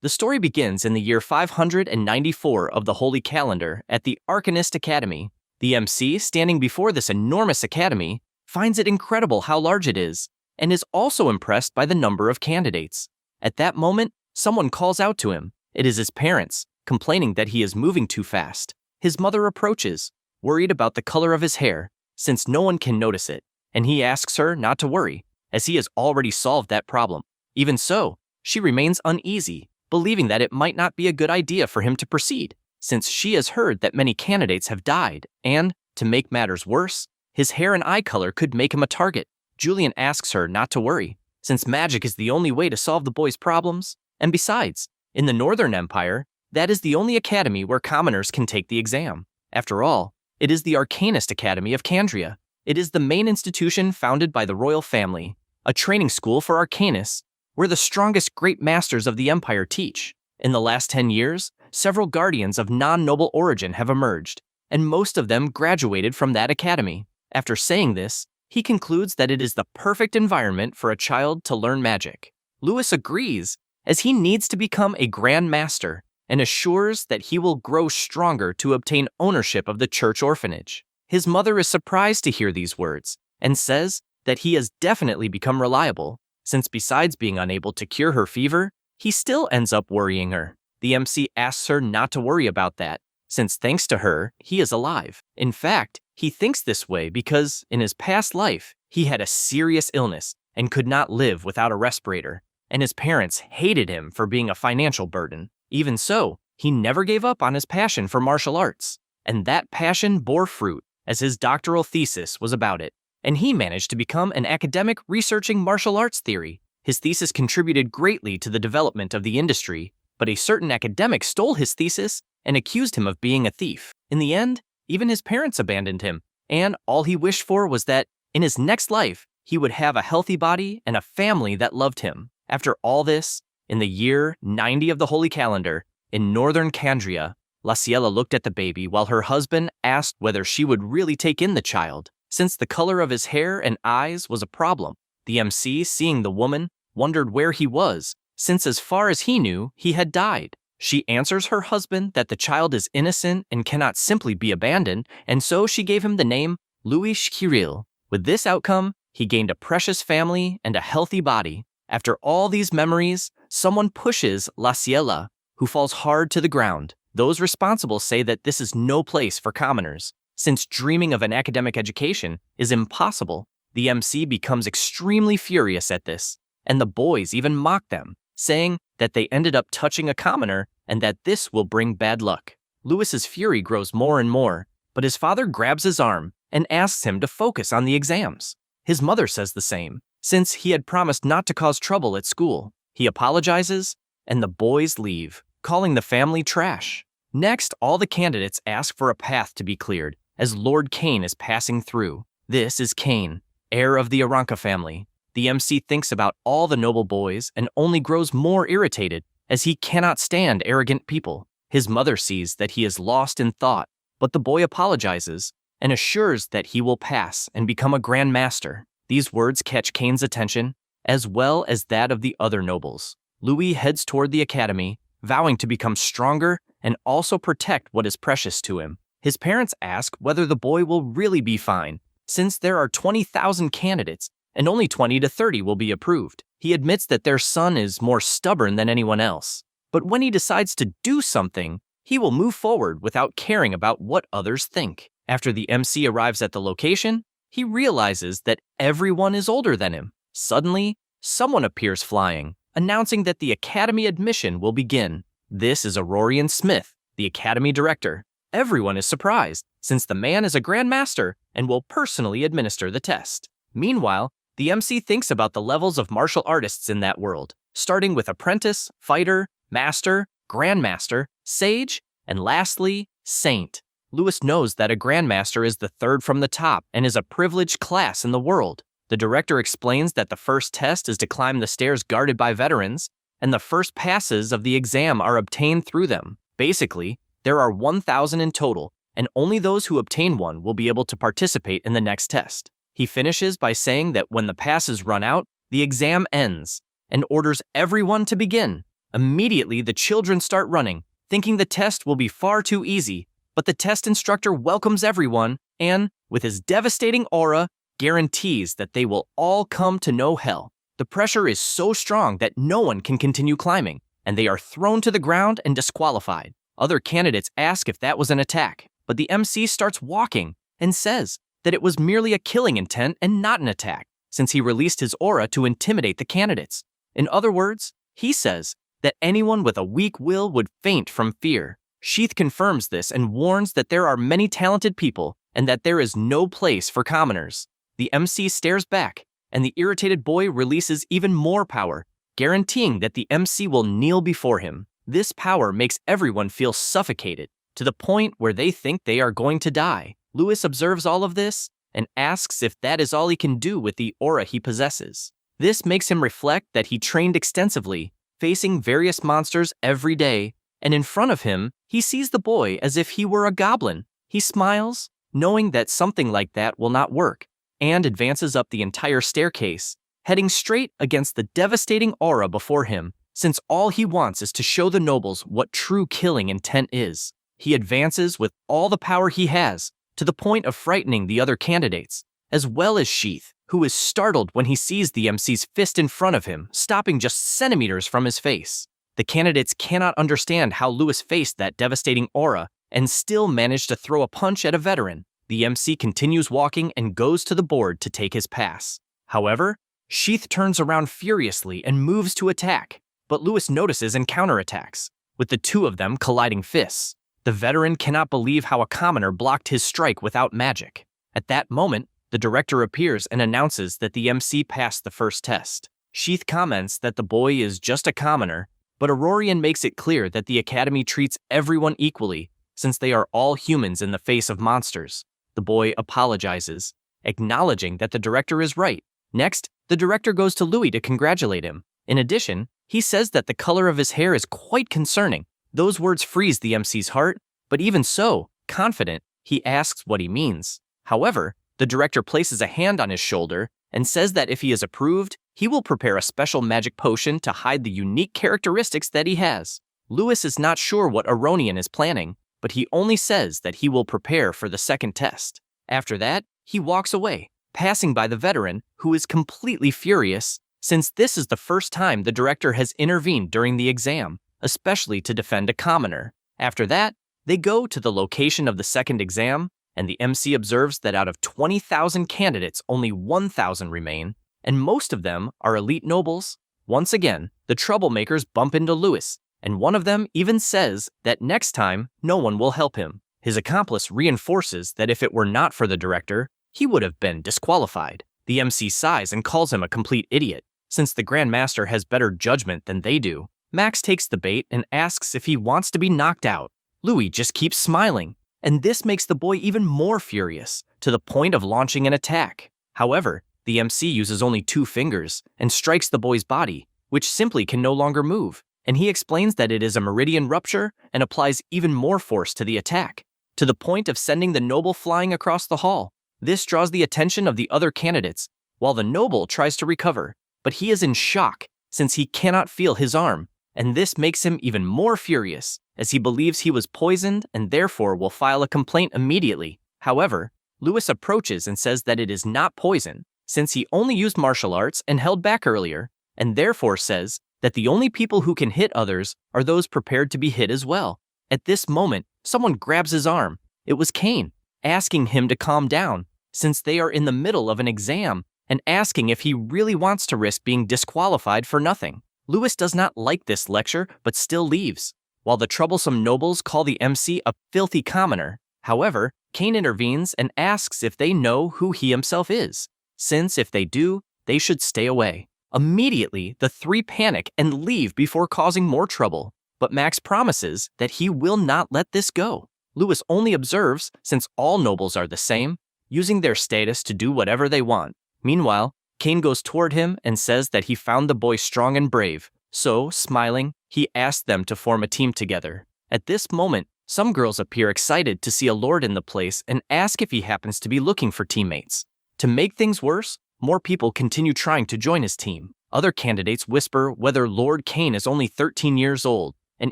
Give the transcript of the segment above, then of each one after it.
The story begins in the year 594 of the Holy Calendar at the Arcanist Academy. The MC, standing before this enormous academy, finds it incredible how large it is, and is also impressed by the number of candidates. At that moment, someone calls out to him. It is his parents, complaining that he is moving too fast. His mother approaches, worried about the color of his hair, since no one can notice it, and he asks her not to worry, as he has already solved that problem. Even so, she remains uneasy, believing that it might not be a good idea for him to proceed, since she has heard that many candidates have died, and, to make matters worse, his hair and eye color could make him a target. Julian asks her not to worry, since magic is the only way to solve the boy's problems, and besides, in the Northern Empire, that is the only academy where commoners can take the exam. After all, it is the Arcanist Academy of Candria. It is the main institution founded by the royal family, a training school for arcanists, where the strongest great masters of the empire teach. In the last 10 years, several guardians of non-noble origin have emerged, and most of them graduated from that academy. After saying this, he concludes that it is the perfect environment for a child to learn magic. Lewis agrees, as he needs to become a Grand Master, and assures that he will grow stronger to obtain ownership of the church orphanage. His mother is surprised to hear these words, and says that he has definitely become reliable, since besides being unable to cure her fever, he still ends up worrying her. The MC asks her not to worry about that, since thanks to her, he is alive. In fact, he thinks this way because, in his past life, he had a serious illness and could not live without a respirator, and his parents hated him for being a financial burden. Even so, he never gave up on his passion for martial arts, and that passion bore fruit, as his doctoral thesis was about it, and he managed to become an academic researching martial arts theory. His thesis contributed greatly to the development of the industry, but a certain academic stole his thesis and accused him of being a thief. In the end, even his parents abandoned him, and all he wished for was that, in his next life, he would have a healthy body and a family that loved him. After all this, in the year 90 of the Holy Calendar, in northern Candria, Laciella looked at the baby while her husband asked whether she would really take in the child, since the color of his hair and eyes was a problem. The MC, seeing the woman, wondered where he was, since as far as he knew, he had died. She answers her husband that the child is innocent and cannot simply be abandoned, and so she gave him the name Louis Kiril. With this outcome, he gained a precious family and a healthy body. After all these memories, someone pushes Laciella, who falls hard to the ground. Those responsible say that this is no place for commoners, since dreaming of an academic education is impossible. The MC becomes extremely furious at this, and the boys even mock them, saying that they ended up touching a commoner and that this will bring bad luck. Lewis's fury grows more and more, but his father grabs his arm and asks him to focus on the exams. His mother says the same, since he had promised not to cause trouble at school. He apologizes, and the boys leave, calling the family trash. Next, all the candidates ask for a path to be cleared, as Lord Cain is passing through. This is Cain, heir of the Oranka family. The MC thinks about all the noble boys and only grows more irritated, as he cannot stand arrogant people. His mother sees that he is lost in thought, but the boy apologizes and assures that he will pass and become a Grand Master. These words catch Cain's attention, as well as that of the other nobles. Louis heads toward the academy, vowing to become stronger and also protect what is precious to him. His parents ask whether the boy will really be fine, since there are 20,000 candidates and only 20 to 30 will be approved. He admits that their son is more stubborn than anyone else, but when he decides to do something, he will move forward without caring about what others think. After the MC arrives at the location, he realizes that everyone is older than him. Suddenly, someone appears flying, announcing that the academy admission will begin. This is Aurorian Smith, the academy director. Everyone is surprised, since the man is a Grand Master and will personally administer the test. Meanwhile, the MC thinks about the levels of martial artists in that world, starting with apprentice, fighter, master, grandmaster, sage, and lastly, saint. Lewis knows that a grandmaster is the third from the top and is a privileged class in the world. The director explains that the first test is to climb the stairs guarded by veterans, and the first passes of the exam are obtained through them. Basically, there are 1,000 in total, and only those who obtain one will be able to participate in the next test. He finishes by saying that when the passes run out, the exam ends, and orders everyone to begin. Immediately, the children start running, thinking the test will be far too easy, but the test instructor welcomes everyone and, with his devastating aura, guarantees that they will all come to know hell. The pressure is so strong that no one can continue climbing, and they are thrown to the ground and disqualified. Other candidates ask if that was an attack, but the MC starts walking and says that it was merely a killing intent and not an attack, since he released his aura to intimidate the candidates. In other words, he says that anyone with a weak will would faint from fear. Sheath confirms this and warns that there are many talented people and that there is no place for commoners. The MC stares back, and the irritated boy releases even more power, guaranteeing that the MC will kneel before him. This power makes everyone feel suffocated, to the point where they think they are going to die. Lewis observes all of this and asks if that is all he can do with the aura he possesses. This makes him reflect that he trained extensively, facing various monsters every day, and in front of him, he sees the boy as if he were a goblin. He smiles, knowing that something like that will not work, and advances up the entire staircase, heading straight against the devastating aura before him, since all he wants is to show the nobles what true killing intent is. He advances with all the power he has, to the point of frightening the other candidates, as well as Sheath, who is startled when he sees the MC's fist in front of him, stopping just centimeters from his face. The candidates cannot understand how Lewis faced that devastating aura and still managed to throw a punch at a veteran. The MC continues walking and goes to the board to take his pass. However, Sheath turns around furiously and moves to attack, but Lewis notices and counterattacks, with the two of them colliding fists. The veteran cannot believe how a commoner blocked his strike without magic. At that moment, the director appears and announces that the MC passed the first test. Sheath comments that the boy is just a commoner, but Aurorian makes it clear that the Academy treats everyone equally, since they are all humans in the face of monsters. The boy apologizes, acknowledging that the director is right. Next, the director goes to Louis to congratulate him. In addition, he says that the color of his hair is quite concerning. Those words freeze the MC's heart, but even so, confident, he asks what he means. However, the director places a hand on his shoulder and says that if he is approved, he will prepare a special magic potion to hide the unique characteristics that he has. Lewis is not sure what Aronian is planning, but he only says that he will prepare for the second test. After that, he walks away, passing by the veteran, who is completely furious, since this is the first time the director has intervened during the exam, especially to defend a commoner. After that, they go to the location of the second exam, and the MC observes that out of 20,000 candidates, only 1,000 remain, and most of them are elite nobles. Once again, the troublemakers bump into Lewis, and one of them even says that next time, no one will help him. His accomplice reinforces that if it were not for the director, he would have been disqualified. The MC sighs and calls him a complete idiot, since the Grand Master has better judgment than they do. Max takes the bait and asks if he wants to be knocked out. Louis just keeps smiling, and this makes the boy even more furious, to the point of launching an attack. However, the MC uses only 2 fingers and strikes the boy's body, which simply can no longer move, and he explains that it is a meridian rupture and applies even more force to the attack, to the point of sending the noble flying across the hall. This draws the attention of the other candidates, while the noble tries to recover, but he is in shock since he cannot feel his arm, and this makes him even more furious, as he believes he was poisoned and therefore will file a complaint immediately. However, Lewis approaches and says that it is not poison, since he only used martial arts and held back earlier, and therefore says that the only people who can hit others are those prepared to be hit as well. At this moment, someone grabs his arm. It was Cain, asking him to calm down, since they are in the middle of an exam, and asking if he really wants to risk being disqualified for nothing. Lewis does not like this lecture, but still leaves, while the troublesome nobles call the MC a filthy commoner. However, Cain intervenes and asks if they know who he himself is, since if they do, they should stay away. Immediately, the 3 panic and leave before causing more trouble, but Max promises that he will not let this go. Lewis only observes, since all nobles are the same, using their status to do whatever they want. Meanwhile, Cain goes toward him and says that he found the boy strong and brave, so, smiling, he asks them to form a team together. At this moment, some girls appear excited to see a lord in the place and ask if he happens to be looking for teammates. To make things worse, more people continue trying to join his team. Other candidates whisper whether Lord Cain is only 13 years old, and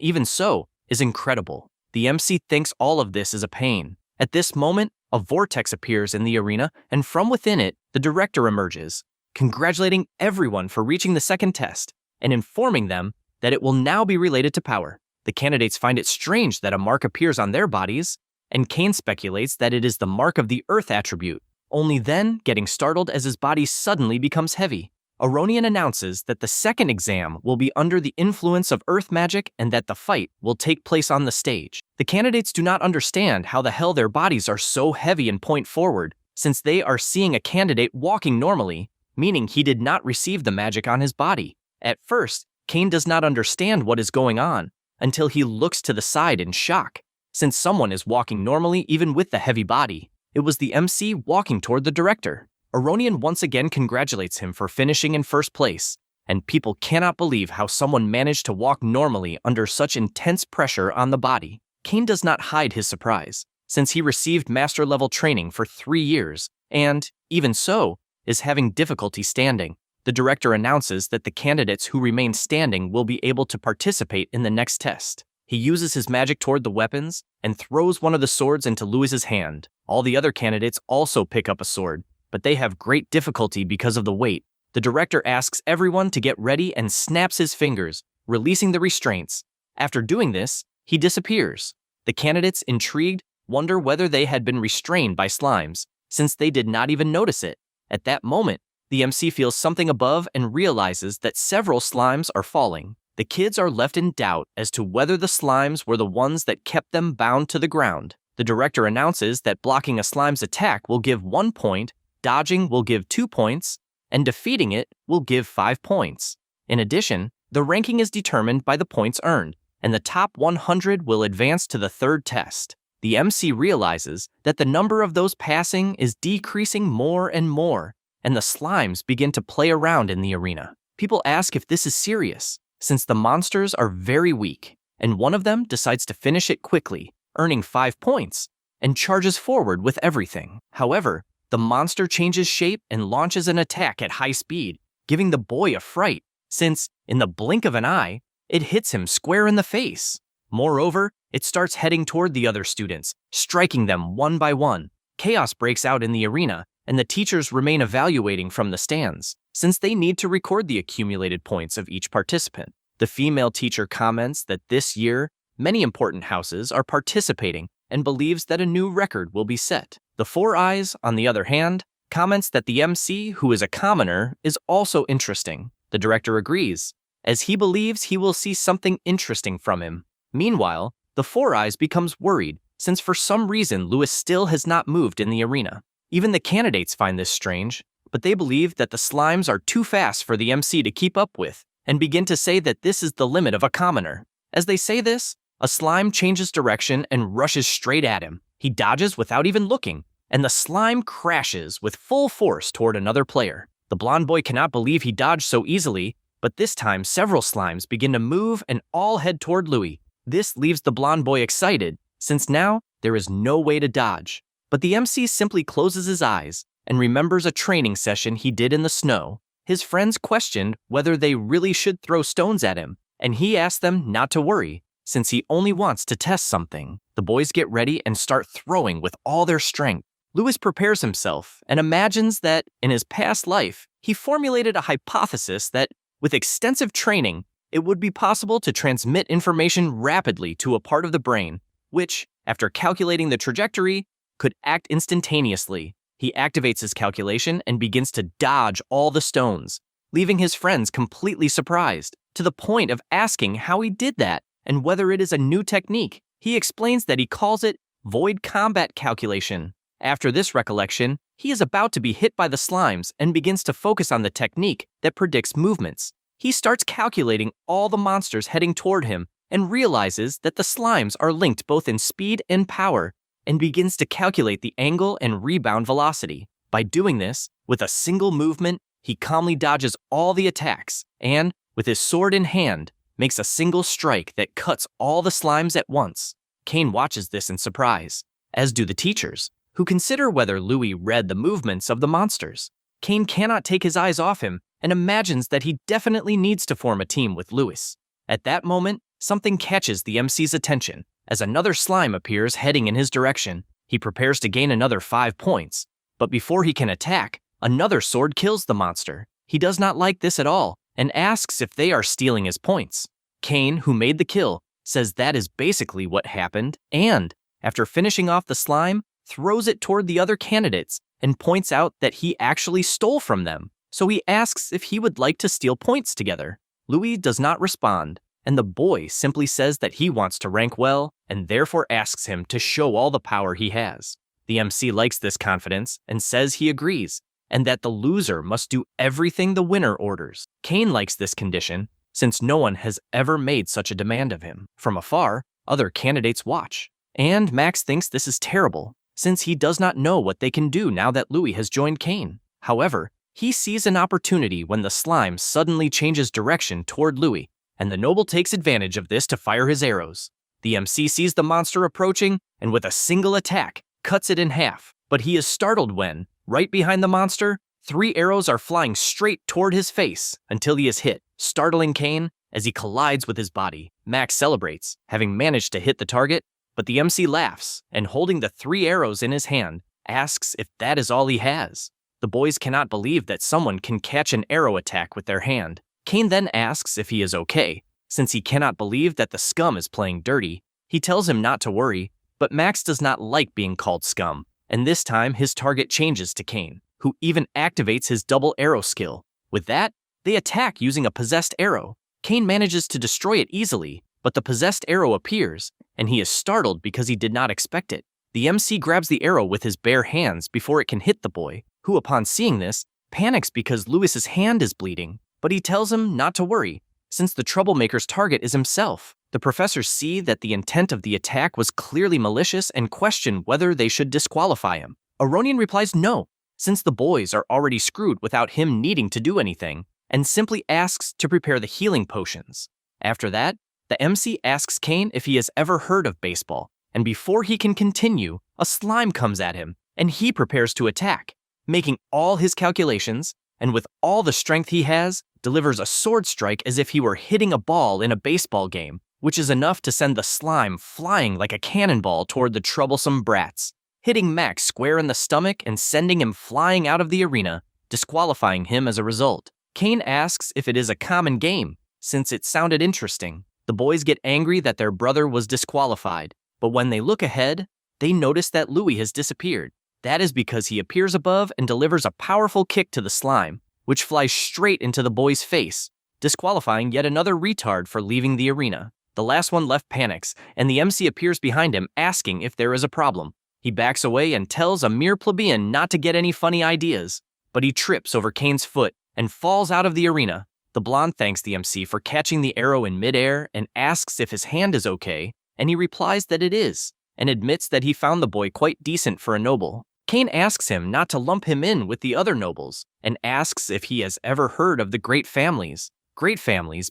even so, is incredible. The MC thinks all of this is a pain. At this moment, a vortex appears in the arena, and from within it, the director emerges, congratulating everyone for reaching the second test, and informing them that it will now be related to power. The candidates find it strange that a mark appears on their bodies, and Cain speculates that it is the mark of the Earth attribute, only then getting startled as his body suddenly becomes heavy. Oronian announces that the second exam will be under the influence of Earth magic and that the fight will take place on the stage. The candidates do not understand how the hell their bodies are so heavy and point forward, since they are seeing a candidate walking normally, meaning he did not receive the magic on his body. At first, Cain does not understand what is going on until he looks to the side in shock, since someone is walking normally even with the heavy body. It was the MC walking toward the director. Oronian once again congratulates him for finishing in first place, and people cannot believe how someone managed to walk normally under such intense pressure on the body. Cain does not hide his surprise, since he received master-level training for 3 years, and, even so, is having difficulty standing. The director announces that the candidates who remain standing will be able to participate in the next test. He uses his magic toward the weapons and throws one of the swords into Louis's hand. All the other candidates also pick up a sword, but they have great difficulty because of the weight. The director asks everyone to get ready and snaps his fingers, releasing the restraints. After doing this, he disappears. The candidates, intrigued, wonder whether they had been restrained by slimes, since they did not even notice it. At that moment, the MC feels something above and realizes that several slimes are falling. The kids are left in doubt as to whether the slimes were the ones that kept them bound to the ground. The director announces that blocking a slime's attack will give 1 point, dodging will give 2 points, and defeating it will give 5 points. In addition, the ranking is determined by the points earned, and the top 100 will advance to the third test. The MC realizes that the number of those passing is decreasing more and more, and the slimes begin to play around in the arena. People ask if this is serious, since the monsters are very weak, and one of them decides to finish it quickly, earning 5 points, and charges forward with everything. However, the monster changes shape and launches an attack at high speed, giving the boy a fright, since, in the blink of an eye, it hits him square in the face. Moreover, it starts heading toward the other students, striking them one by one. Chaos breaks out in the arena, and the teachers remain evaluating from the stands, since they need to record the accumulated points of each participant. The female teacher comments that this year, many important houses are participating and believes that a new record will be set. The Four Eyes, on the other hand, comments that the MC, who is a commoner, is also interesting. The director agrees, as he believes he will see something interesting from him. Meanwhile, the Four Eyes becomes worried, since for some reason Louis still has not moved in the arena. Even the candidates find this strange, but they believe that the slimes are too fast for the MC to keep up with, and begin to say that this is the limit of a commoner. As they say this, a slime changes direction and rushes straight at him. He dodges without even looking, and the slime crashes with full force toward another player. The blonde boy cannot believe he dodged so easily, but this time several slimes begin to move and all head toward Louis. This leaves the blonde boy excited, since now there is no way to dodge. But the MC simply closes his eyes and remembers a training session he did in the snow. His friends questioned whether they really should throw stones at him, and he asked them not to worry, since he only wants to test something. The boys get ready and start throwing with all their strength. Louis prepares himself and imagines that, in his past life, he formulated a hypothesis that, with extensive training, it would be possible to transmit information rapidly to a part of the brain, which, after calculating the trajectory, could act instantaneously. He activates his calculation and begins to dodge all the stones, leaving his friends completely surprised, to the point of asking how he did that and whether it is a new technique. He explains that he calls it void combat calculation. After this recollection, he is about to be hit by the slimes and begins to focus on the technique that predicts movements. He starts calculating all the monsters heading toward him and realizes that the slimes are linked both in speed and power, and begins to calculate the angle and rebound velocity. By doing this, with a single movement, he calmly dodges all the attacks and, with his sword in hand, makes a single strike that cuts all the slimes at once. Cain watches this in surprise, as do the teachers, who consider whether Louis read the movements of the monsters. Cain cannot take his eyes off him and imagines that he definitely needs to form a team with Lewis. At that moment, something catches the MC's attention. As another slime appears heading in his direction, he prepares to gain another 5 points. But before he can attack, another sword kills the monster. He does not like this at all and asks if they are stealing his points. Cain, who made the kill, says that is basically what happened, and, after finishing off the slime, throws it toward the other candidates and points out that he actually stole from them. So he asks if he would like to steal points together. Louis does not respond, and the boy simply says that he wants to rank well and therefore asks him to show all the power he has. The MC likes this confidence and says he agrees, and that the loser must do everything the winner orders. Cain likes this condition, since no one has ever made such a demand of him. From afar, other candidates watch, and Max thinks this is terrible, since he does not know what they can do now that Louis has joined Cain. However, he sees an opportunity when the slime suddenly changes direction toward Louis, and the noble takes advantage of this to fire his arrows. The MC sees the monster approaching, and with a single attack, cuts it in half. But he is startled when, right behind the monster, 3 arrows are flying straight toward his face until he is hit, startling Cain as he collides with his body. Max celebrates, having managed to hit the target, but the MC laughs, and holding the 3 arrows in his hand, asks if that is all he has. The boys cannot believe that someone can catch an arrow attack with their hand. Cain then asks if he is okay. Since he cannot believe that the scum is playing dirty, he tells him not to worry, but Max does not like being called scum, and this time his target changes to Cain, who even activates his double arrow skill. With that, they attack using a possessed arrow. Cain manages to destroy it easily, but the possessed arrow appears, and he is startled because he did not expect it. The MC grabs the arrow with his bare hands before it can hit the boy, who upon seeing this, panics because Louis's hand is bleeding, but he tells him not to worry, since the troublemaker's target is himself. The professors see that the intent of the attack was clearly malicious and question whether they should disqualify him. Aronian replies no, since the boys are already screwed without him needing to do anything, and simply asks to prepare the healing potions. After that, the MC asks Cain if he has ever heard of baseball, and before he can continue, a slime comes at him, and he prepares to attack, making all his calculations, and with all the strength he has, delivers a sword strike as if he were hitting a ball in a baseball game, which is enough to send the slime flying like a cannonball toward the troublesome brats, hitting Max square in the stomach and sending him flying out of the arena, disqualifying him as a result. Cain asks if it is a common game, since it sounded interesting. The boys get angry that their brother was disqualified, but when they look ahead, they notice that Louis has disappeared. That is because he appears above and delivers a powerful kick to the slime, which flies straight into the boy's face, disqualifying yet another retard for leaving the arena. The last one left panics, and the MC appears behind him asking if there is a problem. He backs away and tells a mere plebeian not to get any funny ideas, but he trips over Cain's foot and falls out of the arena. The blonde thanks the MC for catching the arrow in midair and asks if his hand is okay, and he replies that it is, and admits that he found the boy quite decent for a noble. Cain asks him not to lump him in with the other nobles, and asks if he has ever heard of the great families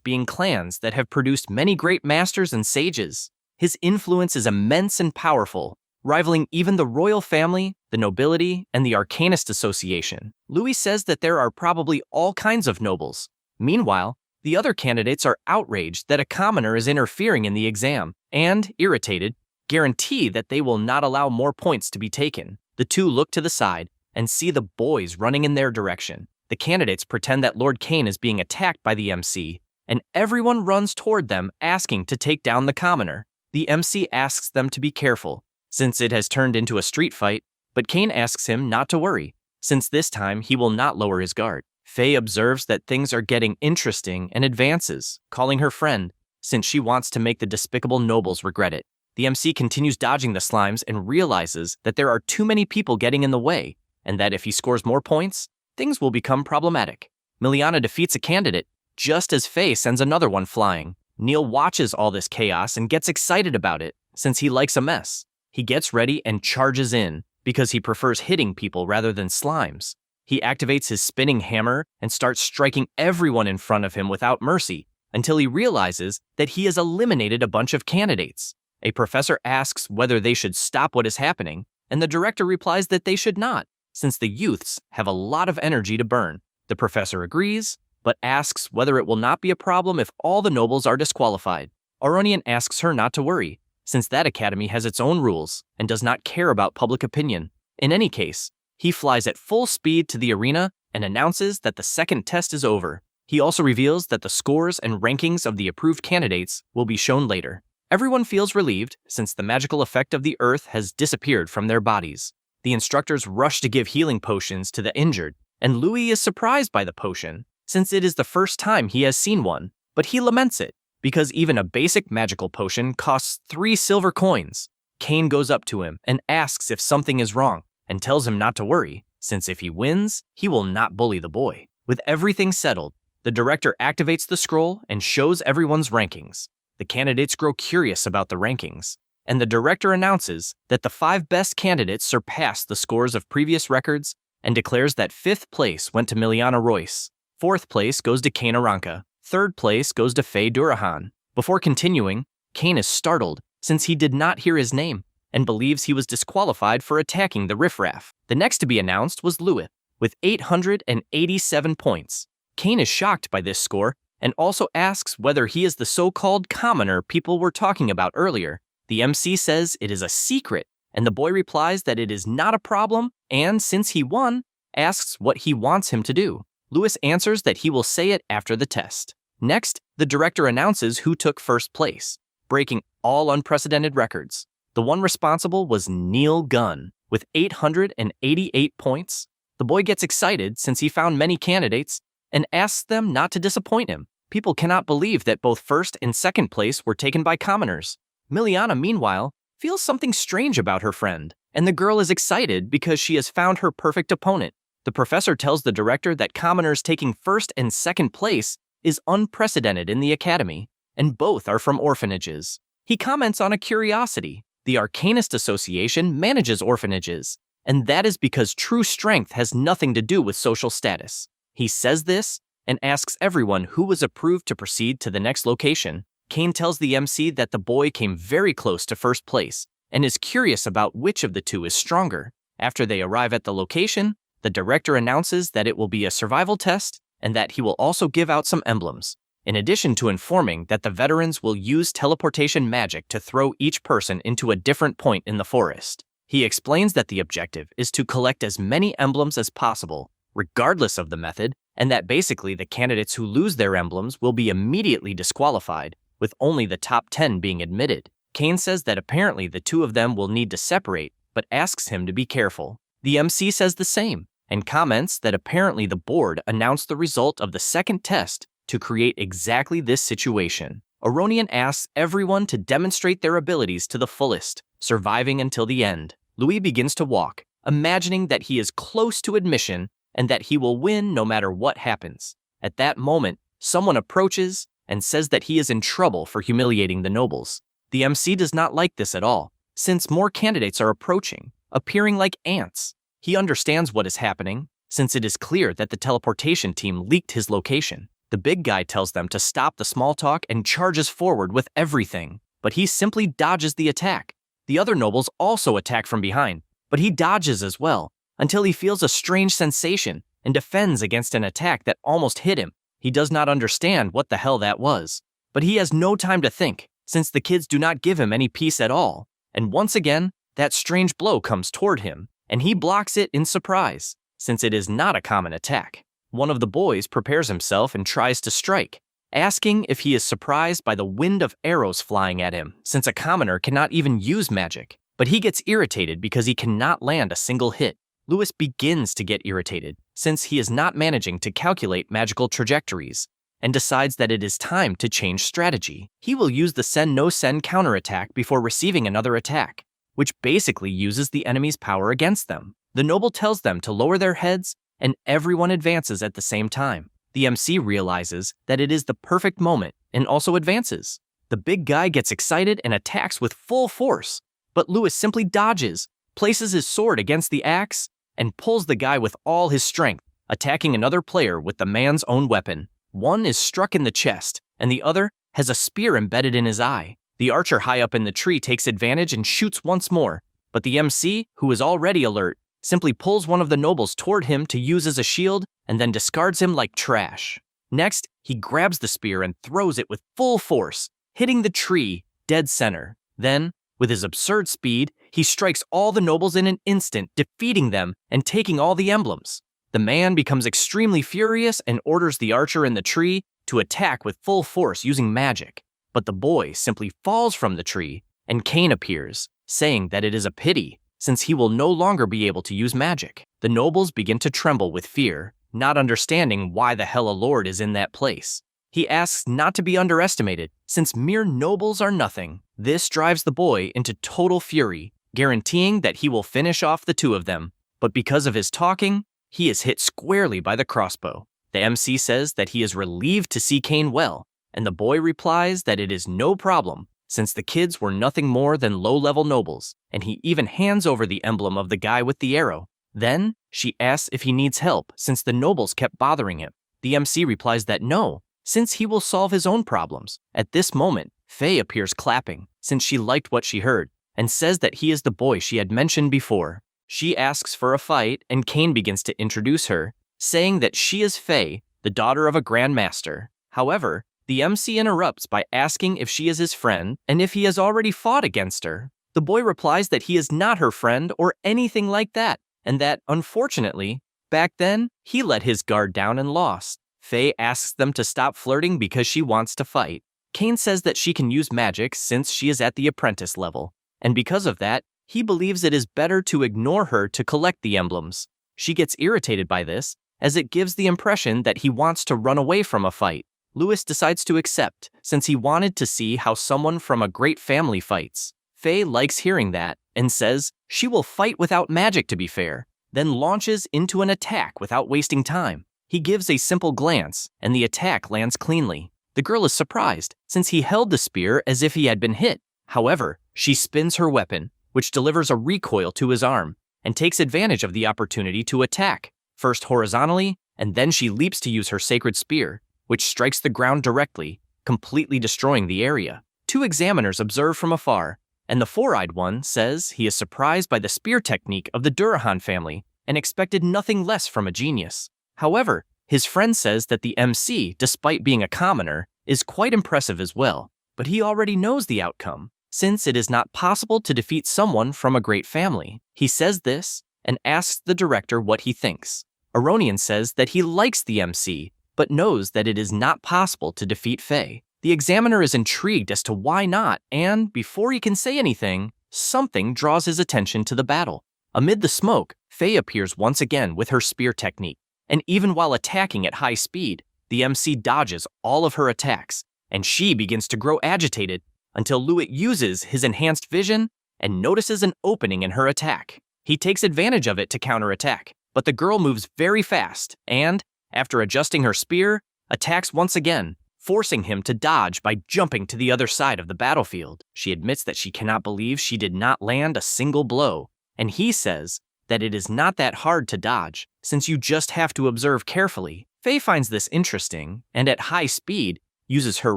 being clans that have produced many great masters and sages. His influence is immense and powerful, rivaling even the royal family, the nobility, and the Arcanist Association. Louis says that there are probably all kinds of nobles. Meanwhile, the other candidates are outraged that a commoner is interfering in the exam, and, irritated, guarantee that they will not allow more points to be taken. The two look to the side and see the boys running in their direction. The candidates pretend that Lord Cain is being attacked by the MC, and everyone runs toward them asking to take down the commoner. The MC asks them to be careful, since it has turned into a street fight, but Cain asks him not to worry, since this time he will not lower his guard. Faye observes that things are getting interesting and advances, calling her friend, since she wants to make the despicable nobles regret it. The MC continues dodging the slimes and realizes that there are too many people getting in the way, and that if he scores more points, things will become problematic. Miliana defeats a candidate, just as Faye sends another one flying. Neil watches all this chaos and gets excited about it, since he likes a mess. He gets ready and charges in, because he prefers hitting people rather than slimes. He activates his spinning hammer and starts striking everyone in front of him without mercy, until he realizes that he has eliminated a bunch of candidates. A professor asks whether they should stop what is happening, and the director replies that they should not, since the youths have a lot of energy to burn. The professor agrees, but asks whether it will not be a problem if all the nobles are disqualified. Aronian asks her not to worry, since that academy has its own rules and does not care about public opinion. In any case, he flies at full speed to the arena and announces that the second test is over. He also reveals that the scores and rankings of the approved candidates will be shown later. Everyone feels relieved since the magical effect of the earth has disappeared from their bodies. The instructors rush to give healing potions to the injured, and Louis is surprised by the potion, since it is the first time he has seen one, but he laments it, because even a basic magical potion costs 3 silver coins. Cain goes up to him and asks if something is wrong, and tells him not to worry, since if he wins, he will not bully the boy. With everything settled, the director activates the scroll and shows everyone's rankings. The candidates grow curious about the rankings, and the director announces that the 5 best candidates surpassed the scores of previous records and declares that 5th place went to Miliana Royce, 4th place goes to Cain Oranka, 3rd place goes to Faye Durahan. Before continuing, Cain is startled since he did not hear his name and believes he was disqualified for attacking the riffraff. The next to be announced was Louis, with 887 points. Cain is shocked by this score and also asks whether he is the so-called commoner people were talking about earlier. The MC says it is a secret, and the boy replies that it is not a problem, and since he won, asks what he wants him to do. Louis answers that he will say it after the test. Next, the director announces who took first place, breaking all unprecedented records. The one responsible was Neil Gunn, with 888 points. The boy gets excited since he found many candidates and asks them not to disappoint him. People cannot believe that both first and second place were taken by commoners. Miliana, meanwhile, feels something strange about her friend, and the girl is excited because she has found her perfect opponent. The professor tells the director that commoners taking first and second place is unprecedented in the academy, and both are from orphanages. He comments on a curiosity. The Arcanist Association manages orphanages, and that is because true strength has nothing to do with social status. He says this and asks everyone who was approved to proceed to the next location. Cain tells the MC that the boy came very close to first place and is curious about which of the two is stronger. After they arrive at the location, the director announces that it will be a survival test and that he will also give out some emblems, in addition to informing that the veterans will use teleportation magic to throw each person into a different point in the forest. He explains that the objective is to collect as many emblems as possible, regardless of the method, and that basically the candidates who lose their emblems will be immediately disqualified, with only the top 10 being admitted. Cain says that apparently the two of them will need to separate, but asks him to be careful. The MC says the same, and comments that apparently the board announced the result of the second test to create exactly this situation. Aronian asks everyone to demonstrate their abilities to the fullest, surviving until the end. Louis begins to walk, imagining that he is close to admission and that he will win no matter what happens. At that moment, someone approaches and says that he is in trouble for humiliating the nobles. The MC does not like this at all, since more candidates are approaching, appearing like ants. He understands what is happening, since it is clear that the teleportation team leaked his location. The big guy tells them to stop the small talk and charges forward with everything, but he simply dodges the attack. The other nobles also attack from behind, but he dodges as well, until he feels a strange sensation and defends against an attack that almost hit him. He does not understand what the hell that was, but he has no time to think, since the kids do not give him any peace at all. And once again, that strange blow comes toward him, and he blocks it in surprise, since it is not a common attack. One of the boys prepares himself and tries to strike, asking if he is surprised by the wind of arrows flying at him, since a commoner cannot even use magic. But he gets irritated because he cannot land a single hit. Louis begins to get irritated, since he is not managing to calculate magical trajectories, and decides that it is time to change strategy. He will use the send-no-send counterattack before receiving another attack, which basically uses the enemy's power against them. The noble tells them to lower their heads, and everyone advances at the same time. The MC realizes that it is the perfect moment and also advances. The big guy gets excited and attacks with full force, but Louis simply dodges, places his sword against the axe, and pulls the guy with all his strength, attacking another player with the man's own weapon. One is struck in the chest, and the other has a spear embedded in his eye. The archer high up in the tree takes advantage and shoots once more, but the MC, who is already alert, simply pulls one of the nobles toward him to use as a shield and then discards him like trash. Next, he grabs the spear and throws it with full force, hitting the tree dead center. Then, with his absurd speed, he strikes all the nobles in an instant, defeating them and taking all the emblems. The man becomes extremely furious and orders the archer in the tree to attack with full force using magic. But the boy simply falls from the tree, and Cain appears, saying that it is a pity, since he will no longer be able to use magic. The nobles begin to tremble with fear, not understanding why the hell a lord is in that place. He asks not to be underestimated, since mere nobles are nothing. This drives the boy into total fury, guaranteeing that he will finish off the two of them. But because of his talking, he is hit squarely by the crossbow. The MC says that he is relieved to see Cain well, and the boy replies that it is no problem, since the kids were nothing more than low-level nobles, and he even hands over the emblem of the guy with the arrow. Then, she asks if he needs help, since the nobles kept bothering him. The MC replies that no, since he will solve his own problems. At this moment, Faye appears clapping, since she liked what she heard, and says that he is the boy she had mentioned before. She asks for a fight, and Cain begins to introduce her, saying that she is Faye, the daughter of a Grand Master. However, the MC interrupts by asking if she is his friend and if he has already fought against her. The boy replies that he is not her friend or anything like that, and that, unfortunately, back then, he let his guard down and lost. Faye asks them to stop flirting because she wants to fight. Cain says that she can use magic since she is at the apprentice level, and because of that, he believes it is better to ignore her to collect the emblems. She gets irritated by this, as it gives the impression that he wants to run away from a fight. Louis decides to accept, since he wanted to see how someone from a great family fights. Faye likes hearing that, and says she will fight without magic to be fair, then launches into an attack without wasting time. He gives a simple glance, and the attack lands cleanly. The girl is surprised, since he held the spear as if he had been hit. However, she spins her weapon, which delivers a recoil to his arm, and takes advantage of the opportunity to attack, first horizontally, and then she leaps to use her sacred spear, which strikes the ground directly, completely destroying the area. Two examiners observe from afar, and the four-eyed one says he is surprised by the spear technique of the Durahan family and expected nothing less from a genius. However, his friend says that the MC, despite being a commoner, is quite impressive as well, but he already knows the outcome, since it is not possible to defeat someone from a great family. He says this and asks the director what he thinks. Aronian says that he likes the MC, but knows that it is not possible to defeat Faye. The examiner is intrigued as to why not, and before he can say anything, something draws his attention to the battle. Amid the smoke, Faye appears once again with her spear technique, and even while attacking at high speed, the MC dodges all of her attacks, and she begins to grow agitated until Louis uses his enhanced vision and notices an opening in her attack. He takes advantage of it to counterattack, but the girl moves very fast and, after adjusting her spear, attacks once again, forcing him to dodge by jumping to the other side of the battlefield. She admits that she cannot believe she did not land a single blow, and he says that it is not that hard to dodge, since you just have to observe carefully. Faye finds this interesting, and at high speed, uses her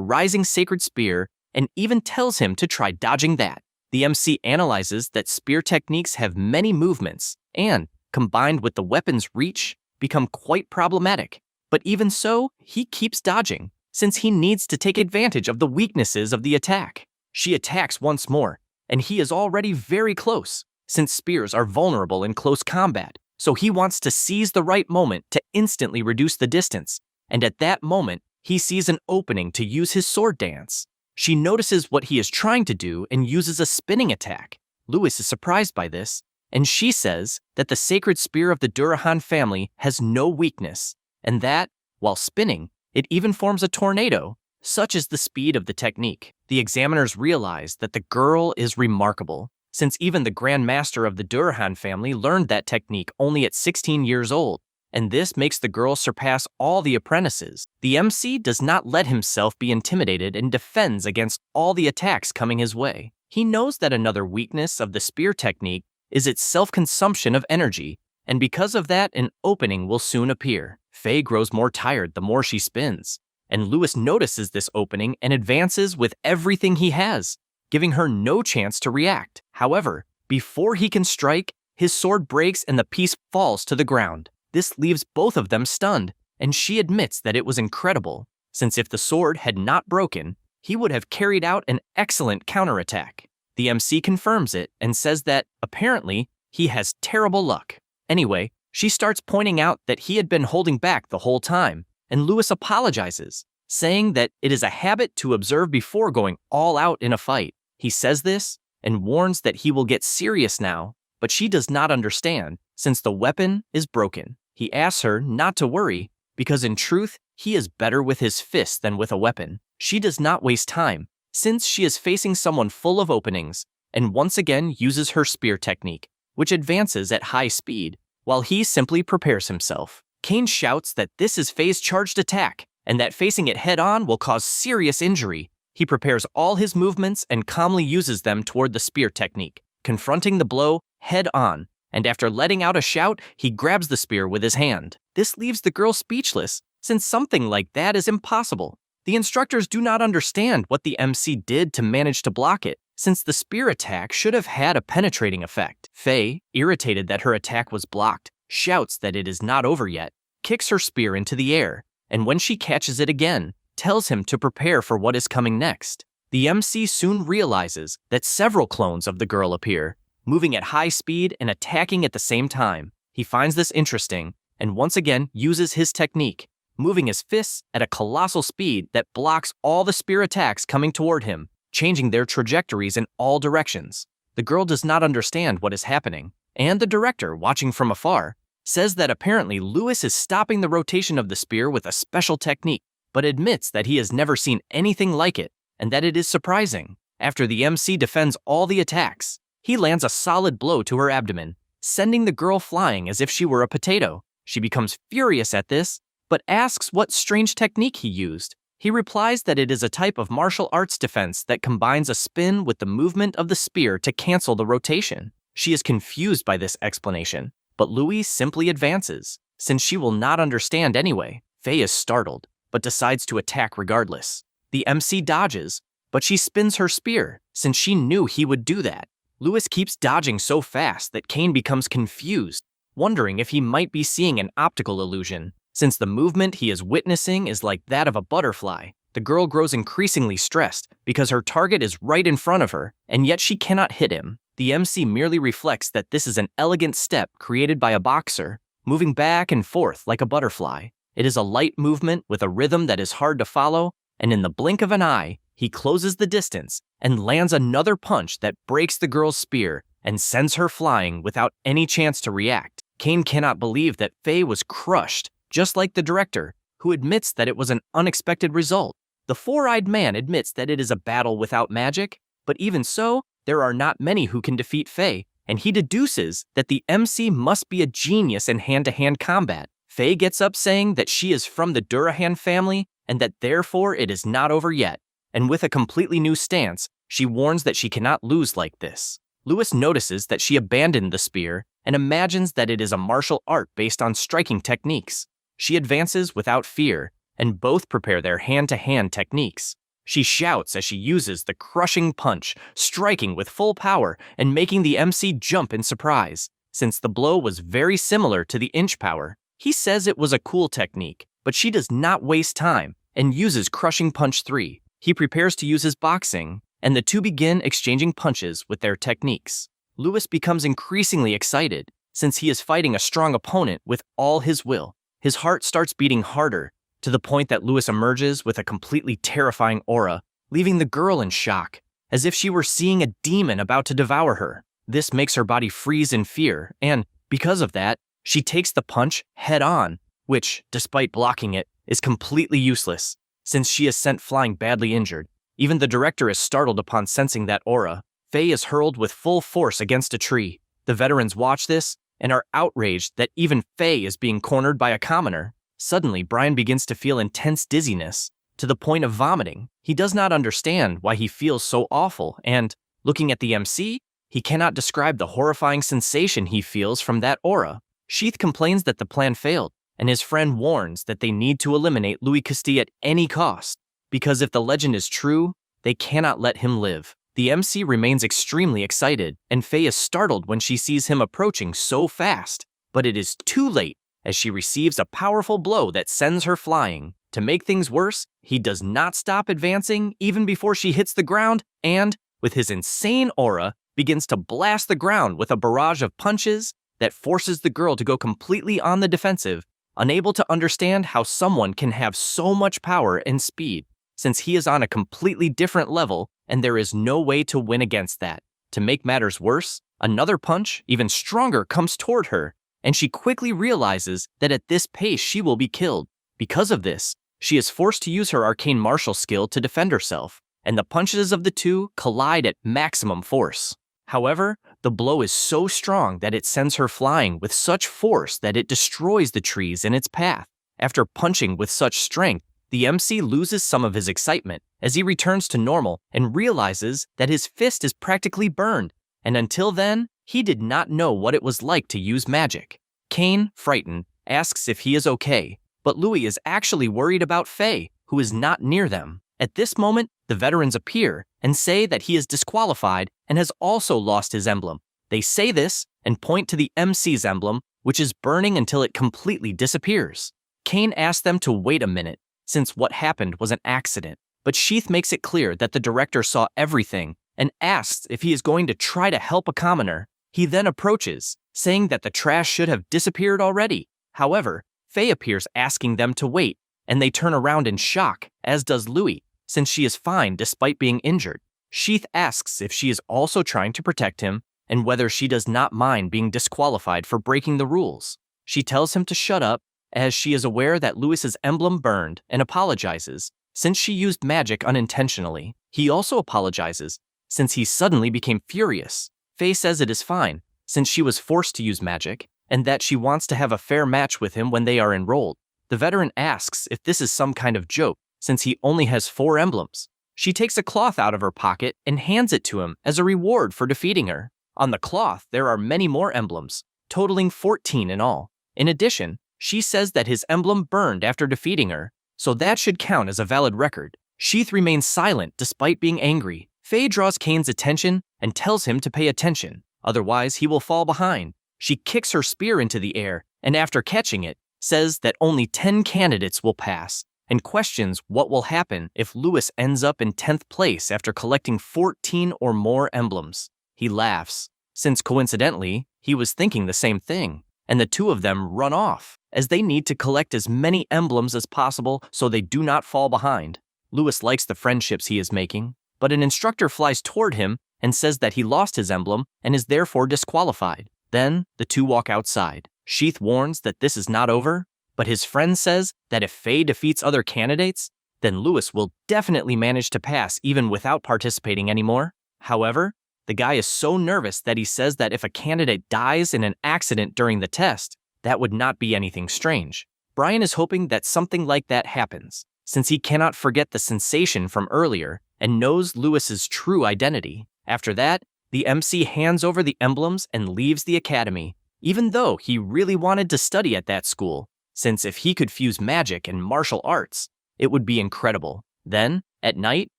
rising sacred spear and even tells him to try dodging that. The MC analyzes that spear techniques have many movements, and, combined with the weapon's reach, become quite problematic. But even so, he keeps dodging, since he needs to take advantage of the weaknesses of the attack. She attacks once more, and he is already very close, since spears are vulnerable in close combat, so he wants to seize the right moment to instantly reduce the distance, and at that moment, he sees an opening to use his sword dance. She notices what he is trying to do and uses a spinning attack. Louis is surprised by this, and she says that the sacred spear of the Durahan family has no weakness, and that, while spinning, it even forms a tornado. Such is the speed of the technique. The examiners realize that the girl is remarkable, since even the Grand Master of the Durahan family learned that technique only at 16 years old, and this makes the girl surpass all the apprentices. The MC does not let himself be intimidated and defends against all the attacks coming his way. He knows that another weakness of the spear technique is its self-consumption of energy, and because of that, an opening will soon appear. Faye grows more tired the more she spins, and Louis notices this opening and advances with everything he has, giving her no chance to react. However, before he can strike, his sword breaks and the piece falls to the ground. This leaves both of them stunned, and she admits that it was incredible, since if the sword had not broken, he would have carried out an excellent counterattack. The MC confirms it and says that, apparently, he has terrible luck. Anyway, she starts pointing out that he had been holding back the whole time, and Lewis apologizes, saying that it is a habit to observe before going all out in a fight. He says this and warns that he will get serious now, but she does not understand, since the weapon is broken. He asks her not to worry, because in truth, he is better with his fists than with a weapon. She does not waste time, since she is facing someone full of openings, and once again uses her spear technique, which advances at high speed, while he simply prepares himself. Cain shouts that this is Faye's charged attack, and that facing it head-on will cause serious injury. He prepares all his movements and calmly uses them toward the spear technique, confronting the blow head-on, and after letting out a shout, he grabs the spear with his hand. This leaves the girl speechless, since something like that is impossible. The instructors do not understand what the MC did to manage to block it, since the spear attack should have had a penetrating effect. Faye, irritated that her attack was blocked, shouts that it is not over yet, kicks her spear into the air, and when she catches it again, tells him to prepare for what is coming next. The MC soon realizes that several clones of the girl appear, moving at high speed and attacking at the same time. He finds this interesting, and once again uses his technique, moving his fists at a colossal speed that blocks all the spear attacks coming toward him, changing their trajectories in all directions. The girl does not understand what is happening, and the director, watching from afar, says that apparently Lewis is stopping the rotation of the spear with a special technique, but admits that he has never seen anything like it, and that it is surprising. After the MC defends all the attacks, he lands a solid blow to her abdomen, sending the girl flying as if she were a potato. She becomes furious at this, but asks what strange technique he used. He replies that it is a type of martial arts defense that combines a spin with the movement of the spear to cancel the rotation. She is confused by this explanation, but Louis simply advances, since she will not understand anyway. Faye is startled, but decides to attack regardless. The MC dodges, but she spins her spear, since she knew he would do that. Lewis keeps dodging so fast that Cain becomes confused, wondering if he might be seeing an optical illusion, since the movement he is witnessing is like that of a butterfly. The girl grows increasingly stressed because her target is right in front of her, and yet she cannot hit him. The MC merely reflects that this is an elegant step created by a boxer, moving back and forth like a butterfly. It is a light movement with a rhythm that is hard to follow, and in the blink of an eye, he closes the distance and lands another punch that breaks the girl's spear and sends her flying without any chance to react. Cain cannot believe that Faye was crushed, just like the director, who admits that it was an unexpected result. The four-eyed man admits that it is a battle without magic, but even so, there are not many who can defeat Faye, and he deduces that the MC must be a genius in hand-to-hand combat. Faye gets up saying that she is from the Durahan family and that therefore it is not over yet, and with a completely new stance, she warns that she cannot lose like this. Lewis notices that she abandoned the spear and imagines that it is a martial art based on striking techniques. She advances without fear, and both prepare their hand-to-hand techniques. She shouts as she uses the crushing punch, striking with full power and making the MC jump in surprise, since the blow was very similar to the inch power. He says it was a cool technique, but she does not waste time and uses Crushing Punch 3. He prepares to use his boxing, and the two begin exchanging punches with their techniques. Lewis becomes increasingly excited, since he is fighting a strong opponent with all his will. His heart starts beating harder, to the point that Lewis emerges with a completely terrifying aura, leaving the girl in shock, as if she were seeing a demon about to devour her. This makes her body freeze in fear, and, because of that, she takes the punch head-on, which, despite blocking it, is completely useless, since she is sent flying badly injured. Even the director is startled upon sensing that aura. Faye is hurled with full force against a tree. The veterans watch this and are outraged that even Faye is being cornered by a commoner. Suddenly, Brian begins to feel intense dizziness, to the point of vomiting. He does not understand why he feels so awful, and, looking at the MC, he cannot describe the horrifying sensation he feels from that aura. Sheath complains that the plan failed, and his friend warns that they need to eliminate Louis Castille at any cost, because if the legend is true, they cannot let him live. The MC remains extremely excited, and Faye is startled when she sees him approaching so fast, but it is too late. as she receives a powerful blow that sends her flying. To make things worse, he does not stop advancing even before she hits the ground and, with his insane aura, begins to blast the ground with a barrage of punches that forces the girl to go completely on the defensive, unable to understand how someone can have so much power and speed, since he is on a completely different level and there is no way to win against that. To make matters worse, another punch, even stronger, comes toward her, and she quickly realizes that at this pace she will be killed. Because of this, she is forced to use her arcane martial skill to defend herself, and the punches of the two collide at maximum force. However, the blow is so strong that it sends her flying with such force that it destroys the trees in its path. After punching with such strength, the MC loses some of his excitement as he returns to normal and realizes that his fist is practically burned, and until then, he did not know what it was like to use magic. Cain, frightened, asks if he is okay, but Louis is actually worried about Faye, who is not near them. At this moment, the veterans appear and say that he is disqualified and has also lost his emblem. They say this and point to the MC's emblem, which is burning until it completely disappears. Cain asks them to wait a minute, since what happened was an accident, but Sheath makes it clear that the director saw everything and asks if he is going to try to help a commoner. He then approaches, saying that the trash should have disappeared already. However, Faye appears asking them to wait, and they turn around in shock, as does Louis, since she is fine despite being injured. Sheath asks if she is also trying to protect him, and whether she does not mind being disqualified for breaking the rules. She tells him to shut up, as she is aware that Louis's emblem burned, and apologizes, since she used magic unintentionally. He also apologizes, since he suddenly became furious. Faye says it is fine, since she was forced to use magic, and that she wants to have a fair match with him when they are enrolled. The veteran asks if this is some kind of joke, since he only has 4 emblems. She takes a cloth out of her pocket and hands it to him as a reward for defeating her. On the cloth, there are many more emblems, totaling 14 in all. In addition, she says that his emblem burned after defeating her, so that should count as a valid record. Sheath remains silent despite being angry. Faye draws Cain's attention and tells him to pay attention, otherwise he will fall behind. She kicks her spear into the air, and after catching it, says that only 10 candidates will pass, and questions what will happen if Louis ends up in 10th place after collecting 14 or more emblems. He laughs, since coincidentally, he was thinking the same thing, and the two of them run off, as they need to collect as many emblems as possible so they do not fall behind. Louis likes the friendships he is making, but an instructor flies toward him and says that he lost his emblem and is therefore disqualified. Then, the two walk outside. Sheath warns that this is not over, but his friend says that if Faye defeats other candidates, then Louis will definitely manage to pass even without participating anymore. However, the guy is so nervous that he says that if a candidate dies in an accident during the test, that would not be anything strange. Brian is hoping that something like that happens, since he cannot forget the sensation from earlier and knows Louis's true identity. After that, the MC hands over the emblems and leaves the academy, even though he really wanted to study at that school, since if he could fuse magic and martial arts, it would be incredible. Then, at night,